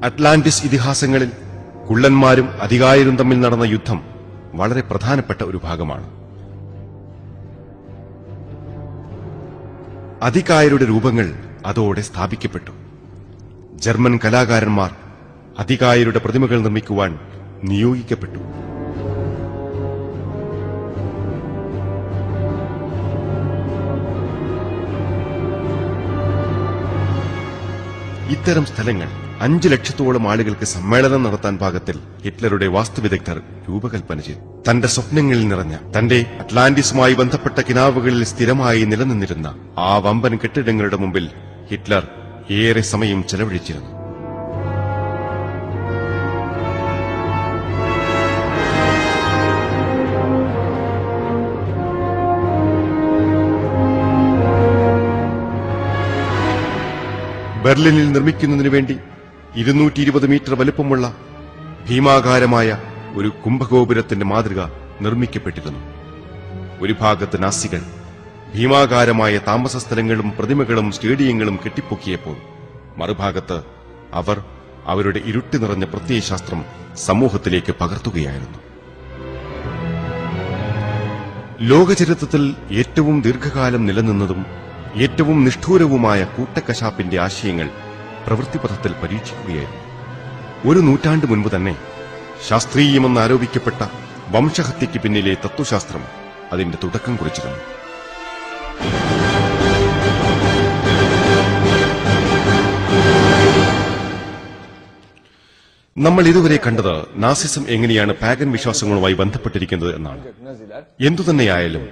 അറ്റ്ലാന്റിസ് ഇതിഹാസങ്ങളിൽ കുള്ളന്മാരും അധികായരും തമ്മിൽ നടന്ന യുദ്ധം വളരെ പ്രധാനപ്പെട്ട ഒരു ഭാഗമാണ്. അധികായരുടെ രൂപങ്ങൾ അതോടെ സ്ഥാപിക്കപ്പെട്ടു. ജർമ്മൻ കലാകാരന്മാർ അധികായരുടെ പ്രതിമകൾ നിർമ്മിക്കുവാൻ നിയോഗിക്കപ്പെട്ടു. ഇത്തരം സ്ഥലങ്ങൾ 5 ലക്ഷത്തോളം ആളുകൾക്ക് സമ്മേളനം നടത്താൻ പാകത്തിൽ ഹിറ്റ്ലറുടെ വാസ്തുവിദഗ്ധർ രൂപകൽപ്പന ചെയ്തു. തന്റെ സ്വപ്നങ്ങളിൽ നിറഞ്ഞ തന്റെ അറ്റ്ലാന്റിസുമായി ബന്ധപ്പെട്ട കിനാവുകളിൽ സ്ഥിരമായി നിലനിന്നിരുന്ന ആ വമ്പൻ കെട്ടിടങ്ങളുടെ മുമ്പിൽ ഹിറ്റ്ലർ ഏറെ സമയം ചെലവഴിച്ചിരുന്നു. ബെർലിനിൽ നിർമ്മിക്കുന്നതിനു വേണ്ടി 220 മീറ്റർ വലുപ്പമുള്ള ഭീമാകാരമായ ഒരു കുംഭഗോപുരത്തിന്റെ മാതൃക നിർമ്മിക്കപ്പെട്ടിരുന്നു. ഒരു ഭാഗത്ത് നാസികൾ ഭീമാകാരമായ താമസ സ്ഥലങ്ങളും പ്രതിമകളും സ്റ്റേഡിയങ്ങളും കെട്ടിപ്പൊക്കിയപ്പോൾ മറുഭാഗത്ത് അവർ അവരുടെ ഇരുട്ടി നിറഞ്ഞ പ്രത്യയശാസ്ത്രം സമൂഹത്തിലേക്ക് പകർത്തുകയായിരുന്നു. ലോകചരിത്രത്തിൽ ഏറ്റവും ദീർഘകാലം നിലനിന്നതും ഏറ്റവും നിഷ്ഠൂരവുമായ കൂട്ടക്കശാപ്പിന്റെ ആശയങ്ങൾ പ്രവൃത്തിപഥത്തിൽ പരീക്ഷിക്കുകയായിരുന്നു. ഒരു നൂറ്റാണ്ട് മുൻപ് തന്നെ ശാസ്ത്രീയമെന്നാരോപിക്കപ്പെട്ട വംശഹത്യയ്ക്ക് പിന്നിലെ തത്വശാസ്ത്രം അതിന്റെ തുടക്കം കുറിച്ചിരുന്നു. നമ്മൾ ഇതുവരെ കണ്ടത് നാസിസം എങ്ങനെയാണ് പാഗൻ വിശ്വാസങ്ങളുമായി ബന്ധപ്പെട്ടിരിക്കുന്നത് എന്നാണ്. എന്തുതന്നെയായാലും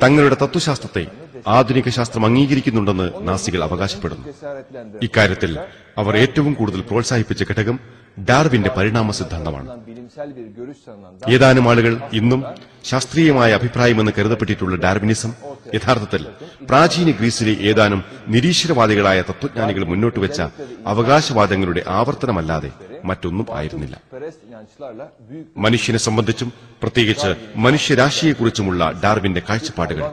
തങ്ങളുടെ തത്വശാസ്ത്രത്തെ ആധുനിക ശാസ്ത്രം അംഗീകരിക്കുന്നുണ്ടെന്ന് നാസികൾ അവകാശപ്പെടുന്നു. ഇക്കാര്യത്തിൽ അവർ ഏറ്റവും കൂടുതൽ പ്രോത്സാഹിപ്പിച്ച ഘടകം ഡാർവിന്റെ പരിണാമ സിദ്ധാന്തമാണ്. ഏതാനും ആളുകൾ ഇന്നും ശാസ്ത്രീയമായ അഭിപ്രായമെന്ന് കരുതപ്പെട്ടിട്ടുള്ള ഡാർവിനിസം യഥാർത്ഥത്തിൽ പ്രാചീന ഗ്രീസിലെ ഏതാനും നിരീശ്വരവാദികളായ തത്വജ്ഞാനികൾ മുന്നോട്ടുവെച്ച അവകാശവാദങ്ങളുടെ ആവർത്തനമല്ലാതെ മറ്റൊന്നും ആയിരുന്നില്ല. മനുഷ്യനെ സംബന്ധിച്ചും പ്രത്യേകിച്ച് മനുഷ്യരാശിയെക്കുറിച്ചുമുള്ള ഡാർവിന്റെ കാഴ്ചപ്പാടുകൾ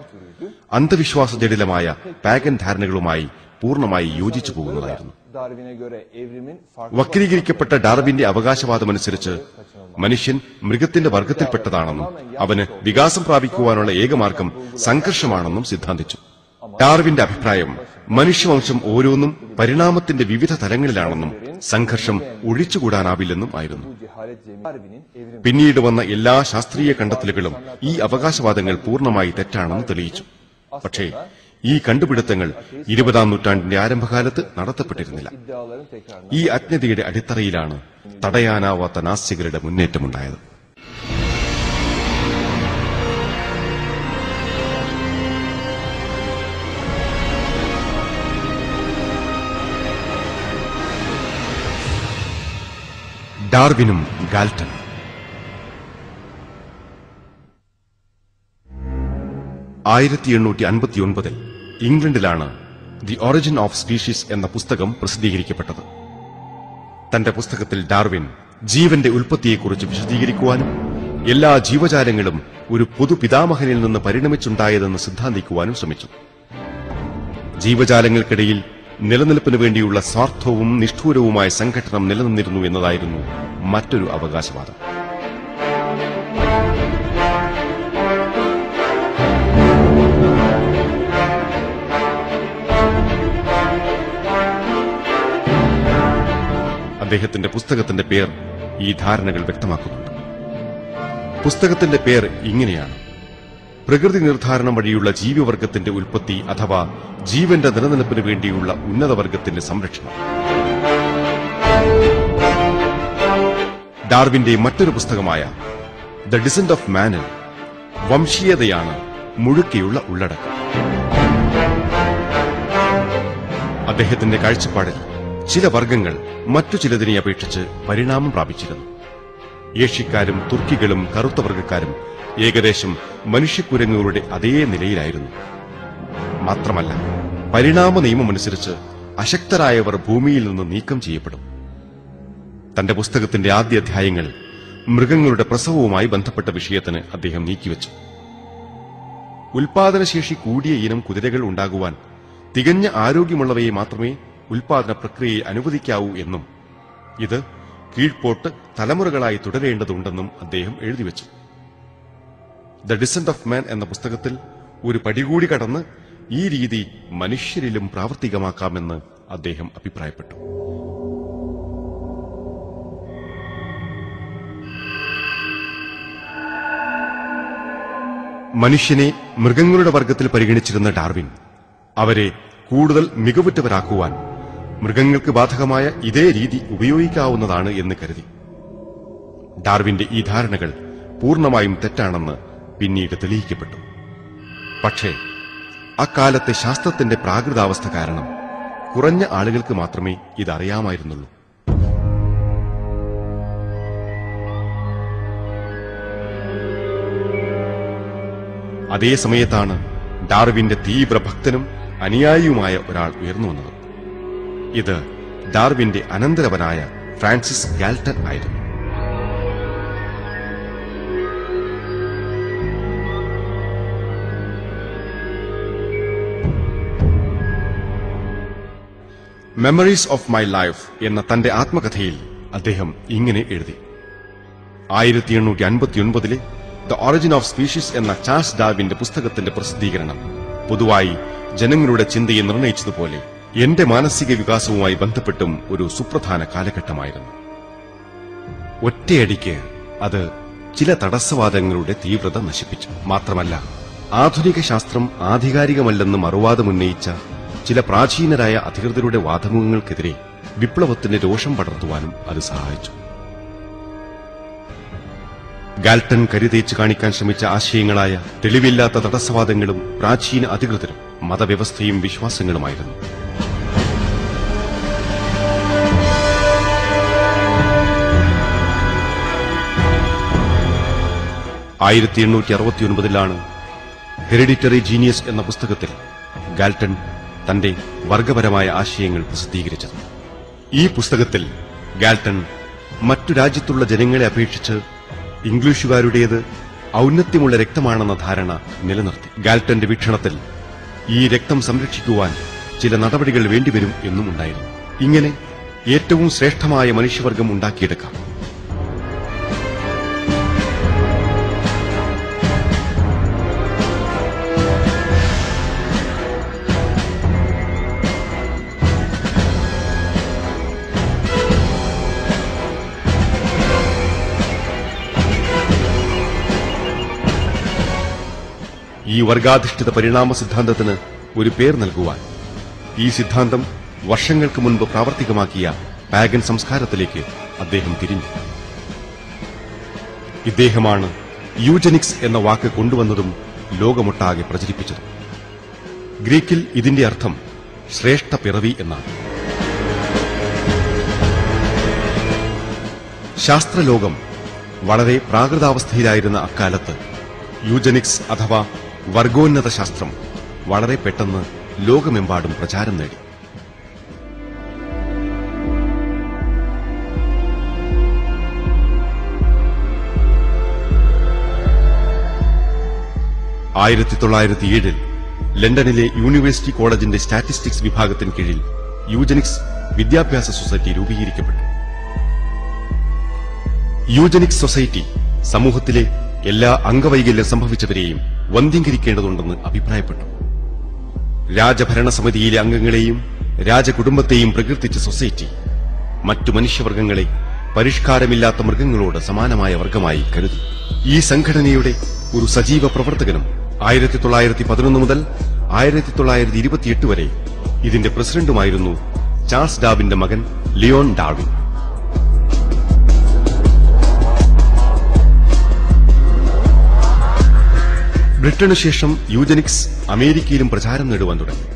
അന്ധവിശ്വാസ ജടിലമായ പാഗൻ ധാരണകളുമായി പൂർണ്ണമായി യോജിച്ചു പോകുന്നതായിരുന്നു. വക്രീകരിക്കപ്പെട്ട ഡാർവിന്റെ അവകാശവാദമനുസരിച്ച് മനുഷ്യൻ മൃഗത്തിന്റെ വർഗത്തിൽപ്പെട്ടതാണെന്നും അവന് വികാസം പ്രാപിക്കുവാനുള്ള ഏകമാർഗം സംഘർഷമാണെന്നും സിദ്ധാന്തിച്ചു. ഡാർവിന്റെ അഭിപ്രായം മനുഷ്യവംശം ഓരോന്നും പരിണാമത്തിന്റെ വിവിധ തലങ്ങളിലാണെന്നും സംഘർഷം ഒഴിച്ചുകൂടാനാവില്ലെന്നും ആയിരുന്നു. പിന്നീട് വന്ന എല്ലാ ശാസ്ത്രീയ കണ്ടെത്തലുകളും ഈ അവകാശവാദങ്ങൾ പൂർണ്ണമായി തെറ്റാണെന്ന് തെളിയിച്ചു. പക്ഷേ ഈ കണ്ടുപിടുത്തങ്ങൾ 20-ാം നൂറ്റാണ്ടിന്റെ ആരംഭകാലത്ത് നടത്തപ്പെട്ടിരുന്നില്ല. ഈ അജ്ഞതയുടെ അടിത്തറയിലാണ് തടയാനാവാത്ത നാസ്തികരുടെ മുന്നേറ്റമുണ്ടായത്. ഡാർവിനും ഗാൽട്ടൺ. 1859 ഇംഗ്ലണ്ടിലാണ് ദി ഒറിജിൻ ഓഫ് സ്പീഷീസ് എന്ന പുസ്തകം പ്രസിദ്ധീകരിക്കപ്പെട്ടത്. തന്റെ പുസ്തകത്തിൽ ഡാർവിൻ ജീവന്റെ ഉൽപ്പത്തിയെക്കുറിച്ച് വിശദീകരിക്കുവാനും എല്ലാ ജീവജാലങ്ങളും ഒരു പൊതു പിതാമഹനിൽ നിന്ന് പരിണമിച്ചുണ്ടായതെന്ന് സിദ്ധാന്തിക്കുവാനും ശ്രമിച്ചു. ജീവജാലങ്ങൾക്കിടയിൽ നിലനിൽപ്പിനു വേണ്ടിയുള്ള സ്വാർത്ഥവും നിഷ്ഠൂരവുമായ സംഘട്ടനം നിലനിന്നിരുന്നു എന്നതായിരുന്നു മറ്റൊരു അവകാശവാദം. അദ്ദേഹത്തിന്റെ പുസ്തകത്തിന്റെ പേർ ഈ ധാരണകൾ വ്യക്തമാക്കുന്നുണ്ട്. പുസ്തകത്തിന്റെ പേർ ഇങ്ങനെയാണ്: പ്രകൃതി നിർദ്ധാരണം വഴിയുള്ള ജീവിവർഗത്തിന്റെ ഉൽപ്പത്തി അഥവാ ജീവന്റെ നിലനിൽപ്പിന് വേണ്ടിയുള്ള ഉന്നതവർഗത്തിന്റെ സംരക്ഷണം. ഡാർവിന്റെ മറ്റൊരു പുസ്തകമായ ദ ഡിസെന്റ് ഓഫ് മാനിൽ വംശീയതയാണ് മുഴുക്കെയുള്ള ഉള്ളടക്കം. അദ്ദേഹത്തിന്റെ കാഴ്ചപ്പാടിൽ ചില വർഗങ്ങൾ മറ്റു ചിലതിനെ അപേക്ഷിച്ച് പരിണാമം പ്രാപിച്ചിരുന്നു. ഏഷ്യക്കാരും തുർക്കികളും കറുത്ത വർഗക്കാരും ഏകദേശം മനുഷ്യക്കുരങ്ങുകളുടെ അതേ നിലയിലായിരുന്നു. മാത്രമല്ല, പരിണാമ നിയമമനുസരിച്ച് അശക്തരായവർ ഭൂമിയിൽ നിന്ന് നീക്കം ചെയ്യപ്പെടും. തന്റെ പുസ്തകത്തിന്റെ ആദ്യ അധ്യായങ്ങൾ മൃഗങ്ങളുടെ പ്രസവവുമായി ബന്ധപ്പെട്ട വിഷയത്തിന് അദ്ദേഹം നീക്കിവച്ചു. ഉൽപാദനശേഷി കൂടിയ ഇനം കുതിരകൾ ഉണ്ടാകുവാൻ തികഞ്ഞ ആരോഗ്യമുള്ളവയെ മാത്രമേ ഉൽപാദന പ്രക്രിയയെ അനുവദിക്കാവൂ എന്നും ഇത് കീഴ്പോട്ട് തലമുറകളായി തുടരേണ്ടതുണ്ടെന്നും അദ്ദേഹം എഴുതിവച്ചു. ദ ഡിസെന്റ് ഓഫ് മാൻ എന്ന പുസ്തകത്തിൽ ഒരു പടികൂടി കടന്ന് ഈ രീതി മനുഷ്യരിലും പ്രാവർത്തികമാക്കാമെന്ന് അദ്ദേഹം അഭിപ്രായപ്പെട്ടു. മനുഷ്യനെ മൃഗങ്ങളുടെ വർഗത്തിൽ പരിഗണിച്ചിരുന്ന ഡാർവിൻ അവരെ കൂടുതൽ മികവുറ്റവരാക്കുവാൻ മൃഗങ്ങൾക്ക് ബാധകമായ ഇതേ രീതി ഉപയോഗിക്കാവുന്നതാണ് എന്ന് കരുതി. ഡാർവിന്റെ ഈ ധാരണകൾ പൂർണ്ണമായും തെറ്റാണെന്ന് പിന്നീട് തെളിയിക്കപ്പെട്ടു. പക്ഷേ അക്കാലത്തെ ശാസ്ത്രത്തിന്റെ പ്രാകൃതാവസ്ഥ കാരണം കുറഞ്ഞ ആളുകൾക്ക് മാത്രമേ ഇതറിയാമായിരുന്നുള്ളൂ. അതേ സമയത്താണ് ഡാർവിന്റെ തീവ്ര ഭക്തനും അനുയായിയുമായ ഒരാൾ ഉയർന്നു വന്നത്. ഇത് ഡാർവിന്റെ അനന്തരവനായ ഫ്രാൻസിസ് ഗാൽട്ടൺ ആയിരുന്നു. മെമ്മറീസ് ഓഫ് മൈ ലൈഫ് എന്ന തന്റെ ആത്മകഥയിൽ അദ്ദേഹം ഇങ്ങനെ എഴുതി: 1859 ദ ഒറിജിൻ ഓഫ് സ്പീഷീസ് എന്ന ചാൾസ് ഡാർവിന്റെ പുസ്തകത്തിന്റെ പ്രസിദ്ധീകരണം പൊതുവായി ജനങ്ങളുടെ ചിന്തയെ നിർണയിച്ചതുപോലെ എന്റെ മാനസിക വികാസവുമായി ബന്ധപ്പെട്ടും ഒരു സുപ്രധാന കാലഘട്ടമായിരുന്നു. ഒറ്റയടിക്ക് അത് ചില തടസ്സവാദങ്ങളുടെ തീവ്രത നശിപ്പിച്ചു. മാത്രമല്ല, ആധുനിക ശാസ്ത്രം ആധികാരികമല്ലെന്ന് മറുവാദമുന്നയിച്ച ചില പ്രാചീനരായ അധികൃതരുടെ വാദമുഖങ്ങൾക്കെതിരെ വിപ്ലവത്തിന് രോഷം പടർത്തുവാനും അത് സഹായിച്ചു. ഗാൽട്ടൺ കരുതേച്ച് കാണിക്കാൻ ശ്രമിച്ച ആശയങ്ങളായ തെളിവില്ലാത്ത തടസ്സവാദങ്ങളും പ്രാചീന അധികൃതരും മതവ്യവസ്ഥയും വിശ്വാസങ്ങളുമായിരുന്നു. ലാണ് ഹെറിഡിറ്ററി ജീനിയസ് എന്ന പുസ്തകത്തിൽ ഗാൽട്ടൺ തന്റെ വർഗപരമായ ആശയങ്ങൾ പ്രസിദ്ധീകരിച്ചത്. ഈ പുസ്തകത്തിൽ ഗാൽട്ടൺ മറ്റു രാജ്യത്തുള്ള ജനങ്ങളെ അപേക്ഷിച്ച് ഇംഗ്ലീഷുകാരുടേത് ഔന്നത്യമുള്ള രക്തമാണെന്ന ധാരണ നിലനിർത്തി. ഗാൽട്ടന്റെ വീക്ഷണത്തിൽ ഈ രക്തം സംരക്ഷിക്കുവാൻ ചില നടപടികൾ വേണ്ടിവരും എന്നും ഉണ്ടായിരുന്നു. ഇങ്ങനെ ഏറ്റവും ശ്രേഷ്ഠമായ മനുഷ്യവർഗം ഉണ്ടാക്കിയെടുക്കാം. ഈ വർഗാധിഷ്ഠിത പരിണാമ സിദ്ധാന്തത്തിന് ഒരു പേർ നൽകുവാൻ ഈ സിദ്ധാന്തം വർഷങ്ങൾക്ക് മുൻപ് പ്രാവർത്തികമാക്കിയ പാഗൻ സംസ്കാരത്തിലേക്ക് അദ്ദേഹം തിരിഞ്ഞു. ഇദ്ദേഹമാണ് യൂജനിക്സ് എന്ന വാക്ക് കൊണ്ടുവന്നതും ലോകമൊട്ടാകെ പ്രചരിപ്പിച്ചതും. ഗ്രീക്കിൽ ഇതിന്റെ അർത്ഥം ശ്രേഷ്ഠ പിറവി എന്നാണ്. ശാസ്ത്രലോകം വളരെ പ്രാകൃതാവസ്ഥയിലായിരുന്ന അക്കാലത്ത് യൂജനിക്സ് അഥവാ വർഗോന്നത ശാസ്ത്രം വളരെ പെട്ടെന്ന് ലോകമെമ്പാടും പ്രചാരം നേടി. ൽ ലണ്ടനിലെ യൂണിവേഴ്സിറ്റി കോളേജിന്റെ സ്റ്റാറ്റിസ്റ്റിക്സ് വിഭാഗത്തിന് കീഴിൽ യൂജനിക്സ് വിദ്യാഭ്യാസ സൊസൈറ്റി രൂപീകരിക്കപ്പെട്ടു. യൂജനിക്സ് സൊസൈറ്റി സമൂഹത്തിലെ എല്ലാ അംഗവൈകല്യം സംഭവിച്ചവരെയും വന്ധ്യംകരിക്കേണ്ടതുണ്ടെന്ന് അഭിപ്രായപ്പെട്ടു. രാജഭരണസമിതിയിലെ അംഗങ്ങളെയും രാജകുടുംബത്തെയും പ്രകീർത്തിച്ച സൊസൈറ്റി മറ്റു മനുഷ്യവർഗങ്ങളെ പരിഷ്കാരമില്ലാത്ത മൃഗങ്ങളോട് സമാനമായ വർഗമായി കരുതി. ഈ സംഘടനയുടെ ഒരു സജീവ പ്രവർത്തകനും 1911 മുതൽ 1928 വരെ ഇതിന്റെ പ്രസിഡന്റുമായിരുന്നു ചാൾസ് ഡാർവിന്റെ മകൻ ലിയോൺ ഡാർവിൻ. ബ്രിട്ടനു ശേഷം യൂജനിക്സ് അമേരിക്കയിലും പ്രചാരം നേടുവാൻ തുടങ്ങി.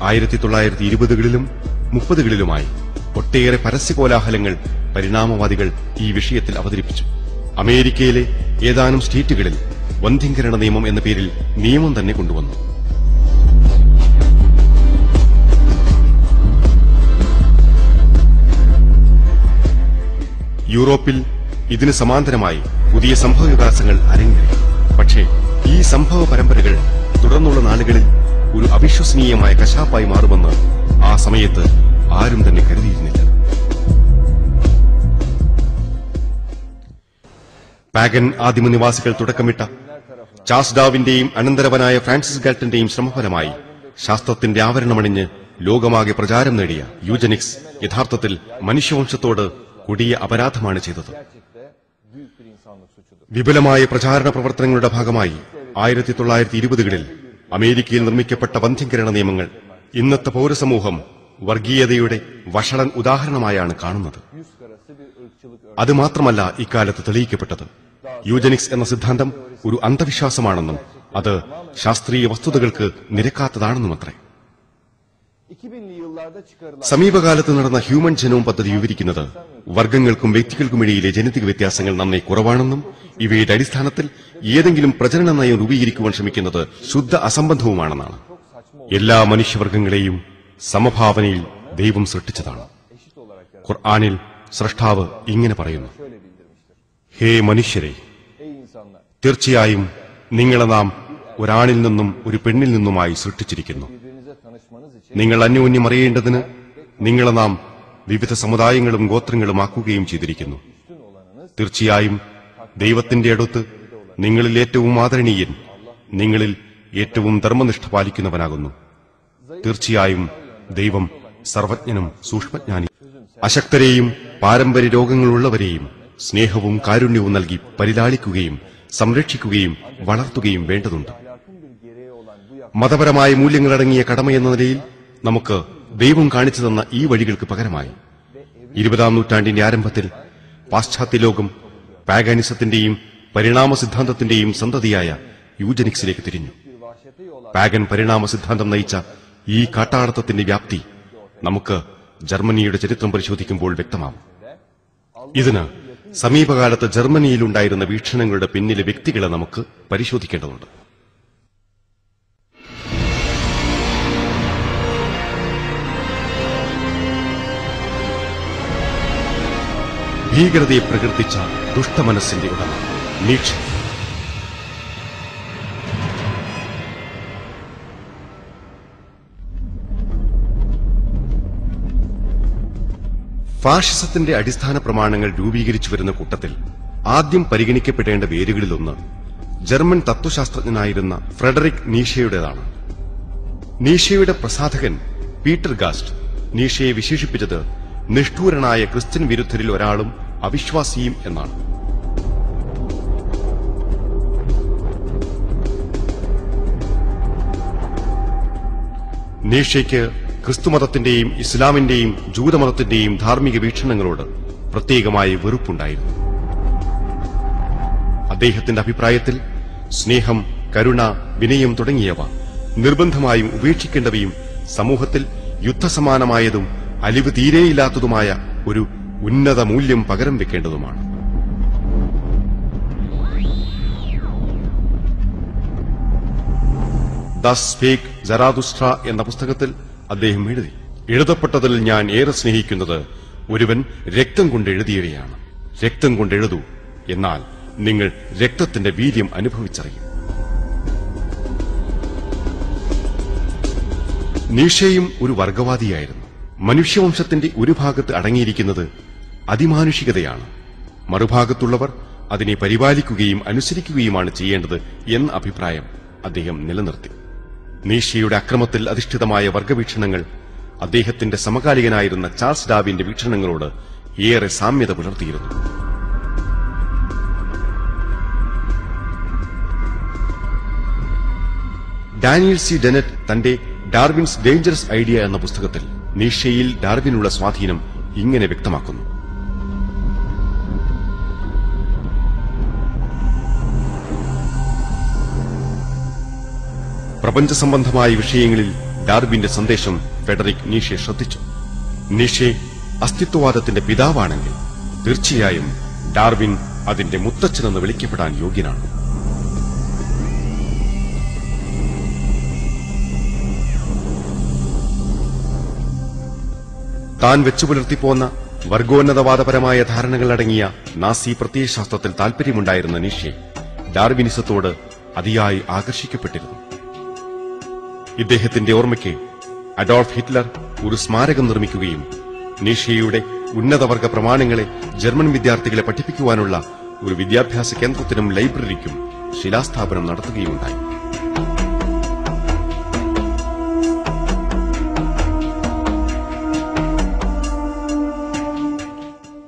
1920കളിലും 30കളിലുമായി ഒട്ടേറെ പരസ്യകോലാഹലങ്ങൾ പരിണാമവാദികൾ ഈ വിഷയത്തിൽ അവതരിപ്പിച്ചു. അമേരിക്കയിലെ ഏതാനും സ്റ്റേറ്റുകളിൽ വന്ധ്യംകരണ നിയമം എന്ന പേരിൽ നിയമം തന്നെ കൊണ്ടുവന്നു. യൂറോപ്പിൽ ഇതിന് സമാന്തരമായി പുതിയ സംഭവവികാസങ്ങൾ അരങ്ങേറി. പക്ഷേ ഈ സംഭവ പരമ്പരകൾ തുടർന്നുള്ള നാളുകളിൽ ഒരു അവിശ്വസനീയമായ കശാപ്പായി മാറുമെന്ന് ആ സമയത്ത് ആരും തന്നെ കരുതിയിരുന്നില്ല. പാഗൻ ആദിമനിവാസികൾ തുടക്കമിട്ട ചാൾസ് ഡാർവിന്റെയും അനന്തരവനായ ഫ്രാൻസിസ് ഗാൽട്ടന്റെയും ശ്രമഫലമായി ശാസ്ത്രത്തിന്റെ ആവരണമണിഞ്ഞ് ലോകമാകെ പ്രചാരം നേടിയ യൂജനിക്സ് യഥാർത്ഥത്തിൽ മനുഷ്യവംശത്തോട് കൊടിയ അപരാധമാണ് ചെയ്തത്. വിപുലമായ പ്രചാരണ പ്രവർത്തനങ്ങളുടെ ഭാഗമായി 1920കളിൽ അമേരിക്കയിൽ നിർമ്മിക്കപ്പെട്ട വന്ധ്യംകരണ നിയമങ്ങൾ ഇന്നത്തെ പൌരസമൂഹം വർഗീയതയുടെ വഷളൻ ഉദാഹരണമായാണ് കാണുന്നത്. അതുമാത്രമല്ല ഇക്കാലത്ത് തെളിയിക്കപ്പെട്ടത് യൂജനിക്സ് എന്ന സിദ്ധാന്തം ഒരു അന്ധവിശ്വാസമാണെന്നും അത് ശാസ്ത്രീയ വസ്തുതകൾക്ക് നിരക്കാത്തതാണെന്നുമത്രേ. സമീപകാലത്ത് നടന്ന ഹ്യൂമൻ ജനോം പദ്ധതി വിവരിക്കുന്നത് വർഗങ്ങൾക്കും വ്യക്തികൾക്കുമിടയിലെ ജനിതക വ്യത്യാസങ്ങൾ നന്നേ കുറവാണെന്നും ഇവയുടെ അടിസ്ഥാനത്തിൽ ഏതെങ്കിലും പ്രജനന നയം രൂപീകരിക്കുവാൻ ശ്രമിക്കുന്നത് ശുദ്ധ അസംബന്ധവുമാണെന്നാണ്. എല്ലാ മനുഷ്യവർഗങ്ങളെയും സമഭാവനയിൽ ദൈവം സൃഷ്ടിച്ചതാണ്. ഖുർആനിൽ സ്രഷ്ടാവ് ഇങ്ങനെ പറയുന്നു: ഹേ മനുഷ്യരെ, തീർച്ചയായും നിങ്ങളെ നാം ഒരാണിൽ നിന്നും ഒരു പെണ്ണിൽ നിന്നുമായി സൃഷ്ടിച്ചിരിക്കുന്നു. നിങ്ങൾ അന്യോന്യം അറിയേണ്ടതിന് നിങ്ങളെ നാം വിവിധ സമുദായങ്ങളും ഗോത്രങ്ങളും ആക്കുകയും ചെയ്തിരിക്കുന്നു. തീർച്ചയായും ദൈവത്തിന്റെ അടുത്ത് നിങ്ങളിൽ ഏറ്റവും ആദരണീയൻ നിങ്ങളിൽ ഏറ്റവും ധർമ്മനിഷ്ഠ പാലിക്കുന്നവനാകുന്നു. തീർച്ചയായും ദൈവം സർവജ്ഞനും സൂക്ഷ്മജ്ഞാനി. അശക്തരെയും പാരമ്പര്യ രോഗങ്ങളുള്ളവരെയും സ്നേഹവും കാരുണ്യവും നൽകി പരിലാളിക്കുകയും സംരക്ഷിക്കുകയും വളർത്തുകയും വേണ്ടതുണ്ട്. മതപരമായ മൂല്യങ്ങളടങ്ങിയ കടമയെന്ന നിലയിൽ നമുക്ക് ദൈവം കാണിച്ചു തന്ന ഈ വഴികൾക്ക് പകരമായി 20ാം നൂറ്റാണ്ടിന്റെ ആരംഭത്തിൽ പാശ്ചാത്യ ലോകം പാഗനിസത്തിന്റെയും പരിണാമ സിദ്ധാന്തത്തിന്റെയും സന്തതിയായ യൂജനിക്സിലേക്ക് തിരിഞ്ഞു. പാഗൻ പരിണാമ സിദ്ധാന്തം നയിച്ച ഈ കാട്ടാളത്തത്തിന്റെ വ്യാപ്തി നമുക്ക് ജർമ്മനിയുടെ ചരിത്രം പരിശോധിക്കുമ്പോൾ വ്യക്തമാവും. ഇതിന് സമീപകാലത്ത് ജർമ്മനിയിലുണ്ടായിരുന്ന വീക്ഷണങ്ങളുടെ പിന്നിലെ വ്യക്തികളെ നമുക്ക് പരിശോധിക്കേണ്ടതുണ്ട്. ഭീകരതയെ പ്രകീർത്തിച്ച ദുഷ്ടമനസ്സിന്റെ ഉടമ നീഷെ. ഫാഷിസത്തിന്റെ അടിസ്ഥാന പ്രമാണങ്ങൾ രൂപീകരിച്ചു വരുന്ന കൂട്ടത്തിൽ ആദ്യം പരിഗണിക്കപ്പെടേണ്ട പേരുകളിലൊന്ന് ജർമ്മൻ തത്വശാസ്ത്രജ്ഞനായിരുന്ന ഫ്രെഡറിക് നീഷയുടേതാണ്. നീഷയുടെ പ്രസാധകൻ പീറ്റർ ഗാസ്റ്റ് നീഷയെ വിശേഷിപ്പിച്ചത് നിഷ്ഠൂരനായ ക്രിസ്ത്യൻ വിരുദ്ധരിൽ ഒരാളും അവിശ്വാസിയും എന്നാണ്. നീഷയ്ക്ക് ക്രിസ്തുമതത്തിന്റെയും ഇസ്ലാമിന്റെയും ജൂതമതത്തിന്റെയും ധാർമ്മിക വീക്ഷണങ്ങളോട് പ്രത്യേകമായ വെറുപ്പുണ്ടായിരുന്നു. അദ്ദേഹത്തിന്റെ അഭിപ്രായത്തിൽ സ്നേഹം, കരുണ, വിനയം തുടങ്ങിയവ നിർബന്ധമായും ഉപേക്ഷിക്കേണ്ടവയും സമൂഹത്തിൽ യുദ്ധസമാനമായതും അലിവ് തീരെയില്ലാത്തതുമായ ഒരു ഉന്നത മൂല്യം പകരം വെക്കേണ്ടതുമാണ്. ദസ് സ്പീക്ക് സരാതുസ്ട്ര എന്ന പുസ്തകത്തിൽ അദ്ദേഹം എഴുതപ്പെട്ടതിൽ ഞാൻ ഏറെ സ്നേഹിക്കുന്നത് ഒരുവൻ രക്തം കൊണ്ട് എഴുതിയവയാണ്. രക്തം കൊണ്ട് എഴുതൂ, എന്നാൽ നിങ്ങൾ രക്തത്തിന്റെ വീര്യം അനുഭവിച്ചറിയും. നീഷയും ഒരു വർഗവാദിയായിരുന്നു. മനുഷ്യവംശത്തിന്റെ ഒരു ഭാഗത്ത് അടങ്ങിയിരിക്കുന്നത് അതിമാനുഷികതയാണ്, മറുഭാഗത്തുള്ളവർ അതിനെ പരിപാലിക്കുകയും അനുസരിക്കുകയുമാണ് ചെയ്യേണ്ടത് എന്ന അഭിപ്രായം അദ്ദേഹം നിലനിർത്തി. നീഷയുടെ അക്രമത്തിൽ അധിഷ്ഠിതമായ വർഗവീക്ഷണങ്ങൾ അദ്ദേഹത്തിന്റെ സമകാലികനായിരുന്ന ചാൾസ് ഡാർവിന്റെ വീക്ഷണങ്ങളോട് ഏറെ സാമ്യത പുലർത്തിയിരുന്നു. ഡാനിയൽ സി ഡെനറ്റ് തന്റെ ഡാർവിൻസ് ഡേഞ്ചറസ് ഐഡിയ എന്ന പുസ്തകത്തിൽ നീഷയിൽ ഡാർവിനുള്ള സ്വാധീനം ഇങ്ങനെ വ്യക്തമാക്കുന്നു. പ്രപഞ്ച സംബന്ധമായ വിഷയങ്ങളിൽ ഡാർവിന്റെ സന്ദേശം ഫ്രെഡറിക് നീഷെ ശ്രദ്ധിച്ചു. നീഷെ അസ്തിത്വവാദത്തിന്റെ പിതാവാണെങ്കിൽ തീർച്ചയായും ഡാർവിൻ അതിന്റെ മുത്തച്ഛനെന്ന് വിളിക്കപ്പെടാൻ യോഗ്യനാണ്. താൻ വെച്ചുപുലർത്തിപ്പോന്ന വർഗോന്നതവാദപരമായ ധാരണകളടങ്ങിയ നാസി പ്രത്യയശാസ്ത്രത്തിൽ താൽപര്യമുണ്ടായിരുന്ന നീഷെ ഡാർവിനിസത്തോട് അതിയായി ആകർഷിക്കപ്പെട്ടിരുന്നു. ഇദ്ദേഹത്തിന്റെ ഓർമ്മയ്ക്ക് അഡോൾഫ് ഹിറ്റ്ലർ ഒരു സ്മാരകം നിർമ്മിക്കുകയും നീഷയുടെ ഉന്നതവർഗ പ്രമാണങ്ങളെ ജർമ്മൻ വിദ്യാർത്ഥികളെ പഠിപ്പിക്കുവാനുള്ള ഒരു വിദ്യാഭ്യാസ കേന്ദ്രത്തിനും ലൈബ്രറിക്കും ശിലാസ്ഥാപനം നടത്തുകയുണ്ടായി.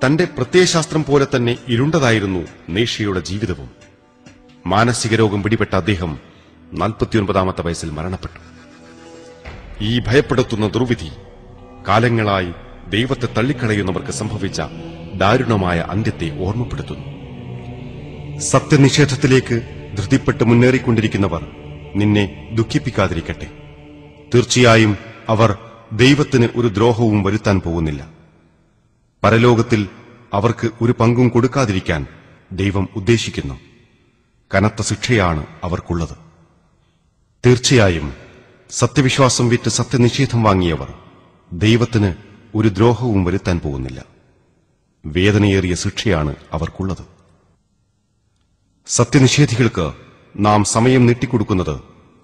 തന്റെ പ്രത്യയശാസ്ത്രം പോലെ തന്നെ ഇരുണ്ടതായിരുന്നു നീഷയുടെ ജീവിതവും. മാനസിക രോഗം പിടിപെട്ട അദ്ദേഹം 49-ാമത്തെ വയസ്സിൽ മരണപ്പെട്ടു. ഈ ഭയപ്പെടുത്തുന്ന ദുർവിധി കാലങ്ങളായി ദൈവത്തെ തള്ളിക്കളയുന്നവർക്ക് സംഭവിച്ച ദാരുണമായ അന്ത്യത്തെ ഓർമ്മപ്പെടുത്തുന്നു. സത്യനിഷേധത്തിലേക്ക് ധൃതിപ്പെട്ട് മുന്നേറിക്കൊണ്ടിരിക്കുന്നവർ നിന്നെ ദുഃഖിപ്പിക്കാതിരിക്കട്ടെ. തീർച്ചയായും അവർ ദൈവത്തിന് ഒരു ദ്രോഹവും വരുത്താൻ പോകുന്നില്ല. പരലോകത്തിൽ അവർക്ക് ഒരു പങ്കും കൊടുക്കാതിരിക്കാൻ ദൈവം ഉദ്ദേശിക്കുന്നു. കനത്ത ശിക്ഷയാണ് അവർക്കുള്ളത്. തീർച്ചയായും സത്യവിശ്വാസം വിറ്റ് സത്യനിഷേധം വാങ്ങിയവർ ദൈവത്തിന് ഒരു ദ്രോഹവും വരുത്താൻ പോകുന്നില്ല. വേദനയേറിയ ശിക്ഷയാണ് അവർക്കുള്ളത്. സത്യനിഷേധികൾക്ക് നാം സമയം നീട്ടിക്കൊടുക്കുന്നത്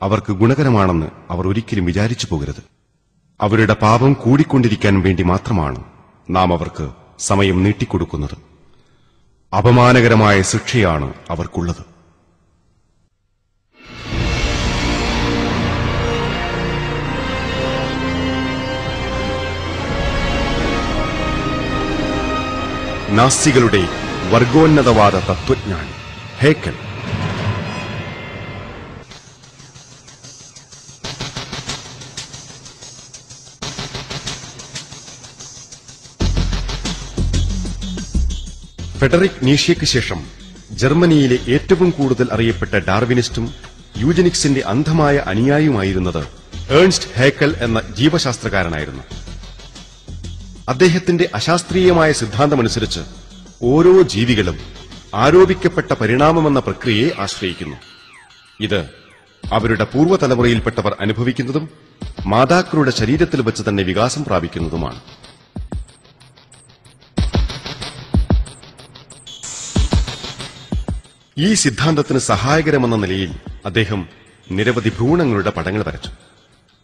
അവർക്ക് ഗുണകരമാണെന്ന് അവർ ഒരിക്കലും വിചാരിച്ചു പോകരുത്. അവരുടെ പാപം കൂടിക്കൊണ്ടിരിക്കാൻ വേണ്ടി മാത്രമാണ് നാം അവർക്ക് സമയം നീട്ടിക്കൊടുക്കുന്നത്. അപമാനകരമായ ശിക്ഷയാണ് അവർക്കുള്ളത്. നാസികളുടെ വർഗോന്നതവാദ തത്വജ്ഞാനി ഹേക്കൽ. ഫ്രെഡറിക് നീഷയ്ക്ക് ശേഷം ജർമ്മനിയിലെ ഏറ്റവും കൂടുതൽ അറിയപ്പെട്ട ഡാർവിനിസ്റ്റും യൂജനിക്സിന്റെ അന്ധമായ അനുയായിയുമായിരുന്നത് ഏൺസ്റ്റ് ഹേക്കൽ എന്ന ജീവശാസ്ത്രകാരനായിരുന്നു. അദ്ദേഹത്തിന്റെ അശാസ്ത്രീയമായ സിദ്ധാന്തമനുസരിച്ച് ഓരോ ജീവികളും ആരോപിക്കപ്പെട്ട പരിണാമമെന്ന പ്രക്രിയയെ ആശ്രയിക്കുന്നു. ഇത് അവരുടെ പൂർവ്വതലമുറയിൽപ്പെട്ടവർ അനുഭവിക്കുന്നതും മാതാക്കളുടെ ശരീരത്തിൽ വെച്ച് തന്നെ വികാസം പ്രാപിക്കുന്നതുമാണ്. ഈ സിദ്ധാന്തത്തിന് സഹായകരമെന്ന നിലയിൽ അദ്ദേഹം നിരവധി ഭ്രൂണങ്ങളുടെ പടങ്ങൾ വരച്ചു.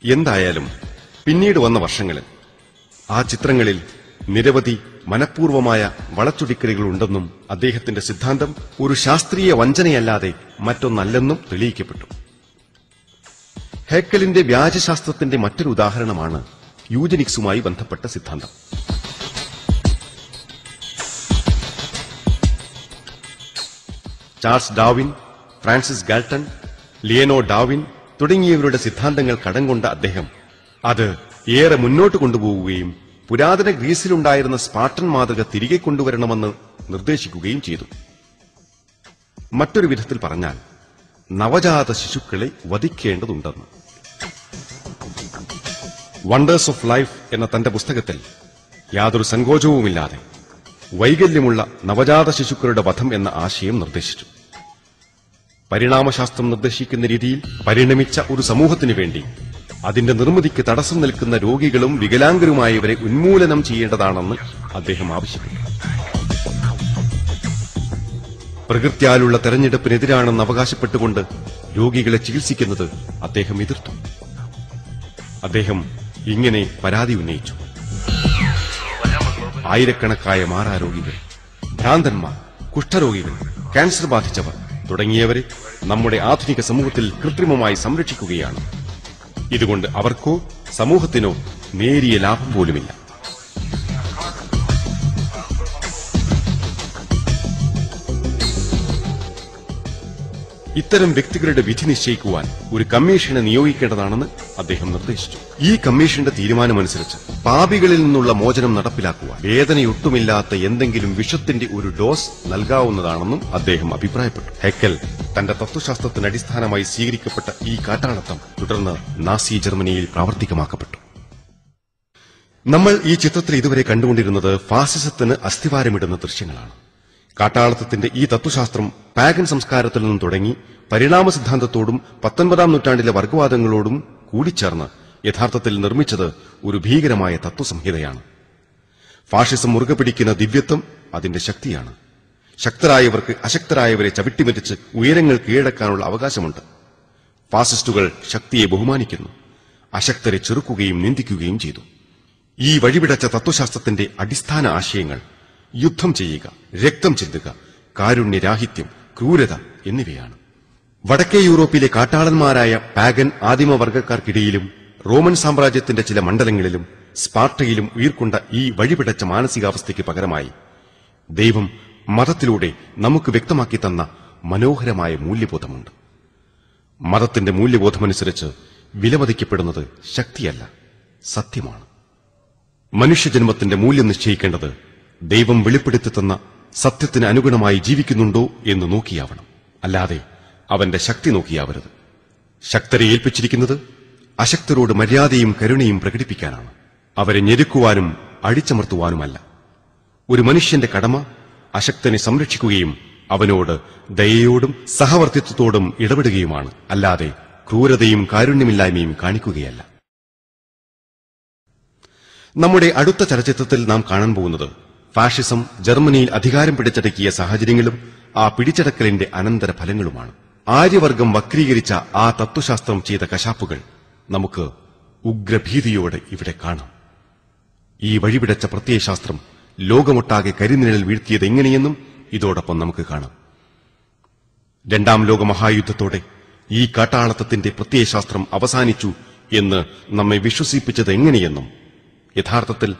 എന്തായാലും പിന്നീട് വന്ന വർഷങ്ങളിൽ ആ ചിത്രങ്ങളിൽ നിരവധി മനഃപൂർവമായ വളച്ചൊടിക്കലുകളുണ്ടെന്നും അദ്ദേഹത്തിന്റെ സിദ്ധാന്തം ഒരു ശാസ്ത്രീയ വഞ്ചനയല്ലാതെ മറ്റൊന്നല്ലെന്നും തെളിയിക്കപ്പെട്ടു. ഹേക്കലിന്റെ വ്യാജശാസ്ത്രത്തിന്റെ മറ്റൊരു ഉദാഹരണമാണ് യൂജനിക്സുമായി ബന്ധപ്പെട്ട സിദ്ധാന്തം. Charles Darwin, Francis Galton, Leonard Darwin തുടങ്ങിയവരുടെ സിദ്ധാന്തങ്ങൾ കടം കൊണ്ട അദ്ദേഹം അത് ഏറെ മുന്നോട്ട് കൊണ്ടുപോവുകയും പുരാതന ഗ്രീസിലുണ്ടായിരുന്ന സ്പാർട്ടൻ മാതൃക തിരികെ കൊണ്ടുവരണമെന്ന് നിർദ്ദേശിക്കുകയും ചെയ്തു. മറ്റൊരു വിധത്തിൽ പറഞ്ഞാൽ നവജാത ശിശുക്കളെ വധിക്കേണ്ടതുണ്ടെന്ന്. വണ്ടേഴ്സ് ഓഫ് ലൈഫ് എന്ന തന്റെ പുസ്തകത്തിൽ യാതൊരു സങ്കോചവുമില്ലാതെ വൈകല്യമുള്ള നവജാത ശിശുക്കളുടെ വധം എന്ന ആശയം നിർദ്ദേശിച്ചു. പരിണാമശാസ്ത്രം നിർദ്ദേശിക്കുന്ന രീതിയിൽ പരിണമിച്ച ഒരു സമൂഹത്തിനു വേണ്ടി അതിന്റെ നിർമ്മിതിക്ക് തടസ്സം നിൽക്കുന്ന രോഗികളും വികലാംഗരുമായവരെ ഉന്മൂലനം ചെയ്യേണ്ടതാണെന്ന് അദ്ദേഹം ആവശ്യപ്പെട്ടു. പ്രകൃത്യാലുള്ള തെരഞ്ഞെടുപ്പിനെതിരാണെന്ന് അവകാശപ്പെട്ടുകൊണ്ട് രോഗികളെ ചികിത്സിക്കുന്നത് അദ്ദേഹം എതിർത്തു. അദ്ദേഹം ഇങ്ങനെ പരാതി ഉന്നയിച്ചു: ആയിരക്കണക്കായ മാറാരോഗികൾ, ഭ്രാന്തന്മാർ, കുഷ്ഠരോഗികൾ, ക്യാൻസർ ബാധിച്ചവർ തുടങ്ങിയവരെ നമ്മുടെ ആധുനിക സമൂഹത്തിൽ കൃത്രിമമായി സംരക്ഷിക്കുകയാണ്. ഇതുകൊണ്ട് അവർക്കോ സമൂഹത്തിനോ നേരിയ ലാഭം പോലുമില്ല. ഇത്തരം വ്യക്തികളുടെ വിധി നിശ്ചയിക്കുവാൻ ഒരു കമ്മീഷനെ നിയോഗിക്കേണ്ടതാണെന്ന് അദ്ദേഹം നിർദ്ദേശിച്ചു. ഈ കമ്മീഷന്റെ തീരുമാനമനുസരിച്ച് പാപികളിൽ നിന്നുള്ള മോചനം നടപ്പിലാക്കുവാൻ വേദനയൊട്ടുമില്ലാത്ത എന്തെങ്കിലും വിഷത്തിന്റെ ഒരു ഡോസ് നൽകാവുന്നതാണെന്നും അദ്ദേഹം അഭിപ്രായപ്പെട്ടു. ഹെക്കൽ തന്റെ തത്വശാസ്ത്രത്തിന് അടിസ്ഥാനമായി സ്വീകരിക്കപ്പെട്ട ഈ കാട്ടാളത്തം തുടർന്ന് നാസി ജർമ്മനിയിൽ പ്രാവർത്തികമാക്കപ്പെട്ടു. നമ്മൾ ഈ ചിത്രത്തിൽ ഇതുവരെ കണ്ടുകൊണ്ടിരുന്നത് ഫാസിസത്തിന് അസ്ഥിവാരമിടുന്ന ദൃശ്യങ്ങളാണ്. കാട്ടാളത്തത്തിന്റെ ഈ തത്വശാസ്ത്രം പാഗൻ സംസ്കാരത്തിൽ നിന്നും തുടങ്ങി പരിണാമ സിദ്ധാന്തത്തോടും 19-ാം നൂറ്റാണ്ടിലെ വർഗവാദങ്ങളോടും കൂടിച്ചേർന്ന് യഥാർത്ഥത്തിൽ നിർമ്മിച്ചത് ഒരു ഭീകരമായ തത്വസംഹിതയാണ്. ഫാഷിസം മുറുകെ പിടിക്കുന്ന ദിവ്യത്വം അതിന്റെ ശക്തിയാണ്. ശക്തരായവർക്ക് അശക്തരായവരെ ചവിട്ടിമരിച്ച് ഉയരങ്ങൾ കീഴടക്കാനുള്ള അവകാശമുണ്ട്. ഫാസിസ്റ്റുകൾ ശക്തിയെ ബഹുമാനിക്കുന്നു, അശക്തരെ ചെറുക്കുകയും നിന്ദിക്കുകയും ചെയ്തു. ഈ വഴിപിടച്ച തത്വശാസ്ത്രത്തിന്റെ അടിസ്ഥാന ആശയങ്ങൾ യുദ്ധം ചെയ്യുക, രക്തം ചിന്തുക, കാരുണ്യരാഹിത്യം, ക്രൂരത എന്നിവയാണ്. വടക്കേ യൂറോപ്പിലെ കാട്ടാളന്മാരായ പാഗൻ ആദിമവർഗക്കാർക്കിടയിലും റോമൻ സാമ്രാജ്യത്തിന്റെ ചില മണ്ഡലങ്ങളിലും സ്പാർട്ടയിലും ഉയർക്കൊണ്ട ഈ വഴിപിടച്ച മാനസികാവസ്ഥയ്ക്ക് പകരമായി ദൈവം മതത്തിലൂടെ നമുക്ക് വ്യക്തമാക്കി തന്ന മനോഹരമായ മൂല്യബോധമുണ്ട്. മതത്തിന്റെ മൂല്യബോധമനുസരിച്ച് വിലമതിക്കപ്പെടുന്നത് ശക്തിയല്ല, സത്യമാണ്. മനുഷ്യജന്മത്തിന്റെ മൂല്യം നിശ്ചയിക്കേണ്ടത് ദൈവം വെളിപ്പെടുത്തി തന്ന സത്യത്തിന് അനുഗുണമായി ജീവിക്കുന്നുണ്ടോ എന്ന് നോക്കിയാവണം, അല്ലാതെ അവന്റെ ശക്തി നോക്കിയാവരുത്. ശക്തരെ ഏൽപ്പിച്ചിരിക്കുന്നത് അശക്തരോട് മര്യാദയും കരുണയും പ്രകടിപ്പിക്കാനാണ്, അവരെ ഞെരുക്കുവാനും അടിച്ചമർത്തുവാനുമല്ല. ഒരു മനുഷ്യന്റെ കടമ അശക്തനെ സംരക്ഷിക്കുകയും അവനോട് ദയയോടും സഹവർത്തിത്വത്തോടും ഇടപെടുകയുമാണ്, അല്ലാതെ ക്രൂരതയും കാരുണ്യമില്ലായ്മയും കാണിക്കുകയല്ല. നമ്മുടെ അടുത്ത ചലച്ചിത്രത്തിൽ നാം കാണാൻ പോകുന്നത് ഫാഷിസം ജർമ്മനിയിൽ അധികാരം പിടിച്ചടക്കിയ സാഹചര്യങ്ങളും ആ പിടിച്ചടക്കലിന്റെ അനന്തര ഫലങ്ങളുമാണ്. ആര്യവർഗം വക്രീകരിച്ച ആ തത്വശാസ്ത്രം ചെയ്ത കശാപ്പുകൾ നമുക്ക് ഉഗ്രഭീതിയോടെ ഇവിടെ കാണാം. ഈ വഴിപിടച്ച പ്രത്യയശാസ്ത്രം ലോകമൊട്ടാകെ കരിനിഴൽ വീഴ്ത്തിയത് എങ്ങനെയെന്നും ഇതോടൊപ്പം നമുക്ക് കാണാം. 2-ാം ലോകമഹായുദ്ധത്തോടെ ഈ കാട്ടാളത്തത്തിന്റെ പ്രത്യയശാസ്ത്രം അവസാനിച്ചു എന്ന് നമ്മെ വിശ്വസിപ്പിച്ചത് എങ്ങനെയെന്നും യഥാർത്ഥത്തിൽ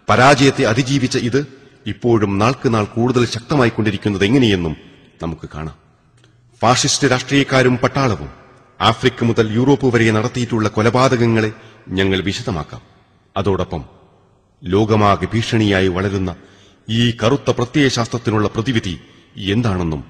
പരാജയത്തെ അതിജീവിച്ച ഇത് ഇപ്പോഴും നാൾക്കുനാൾ കൂടുതൽ ശക്തമായിക്കൊണ്ടിരിക്കുന്നത് എങ്ങനെയെന്നും നമുക്ക് കാണാം. ഫാഷിസ്റ്റ് രാഷ്ട്രീയക്കാരും പട്ടാളവും ആഫ്രിക്ക മുതൽ യൂറോപ്പ് വരെ നടത്തിയിട്ടുള്ള കൊലപാതകങ്ങളെ ഞങ്ങൾ വിശദമാക്കാം. അതോടൊപ്പം ലോകമാകെ ഭീഷണിയായി വളരുന്ന ഈ കറുത്ത പ്രത്യയശാസ്ത്രത്തിനുള്ള പ്രതിവിധി എന്താണെന്നും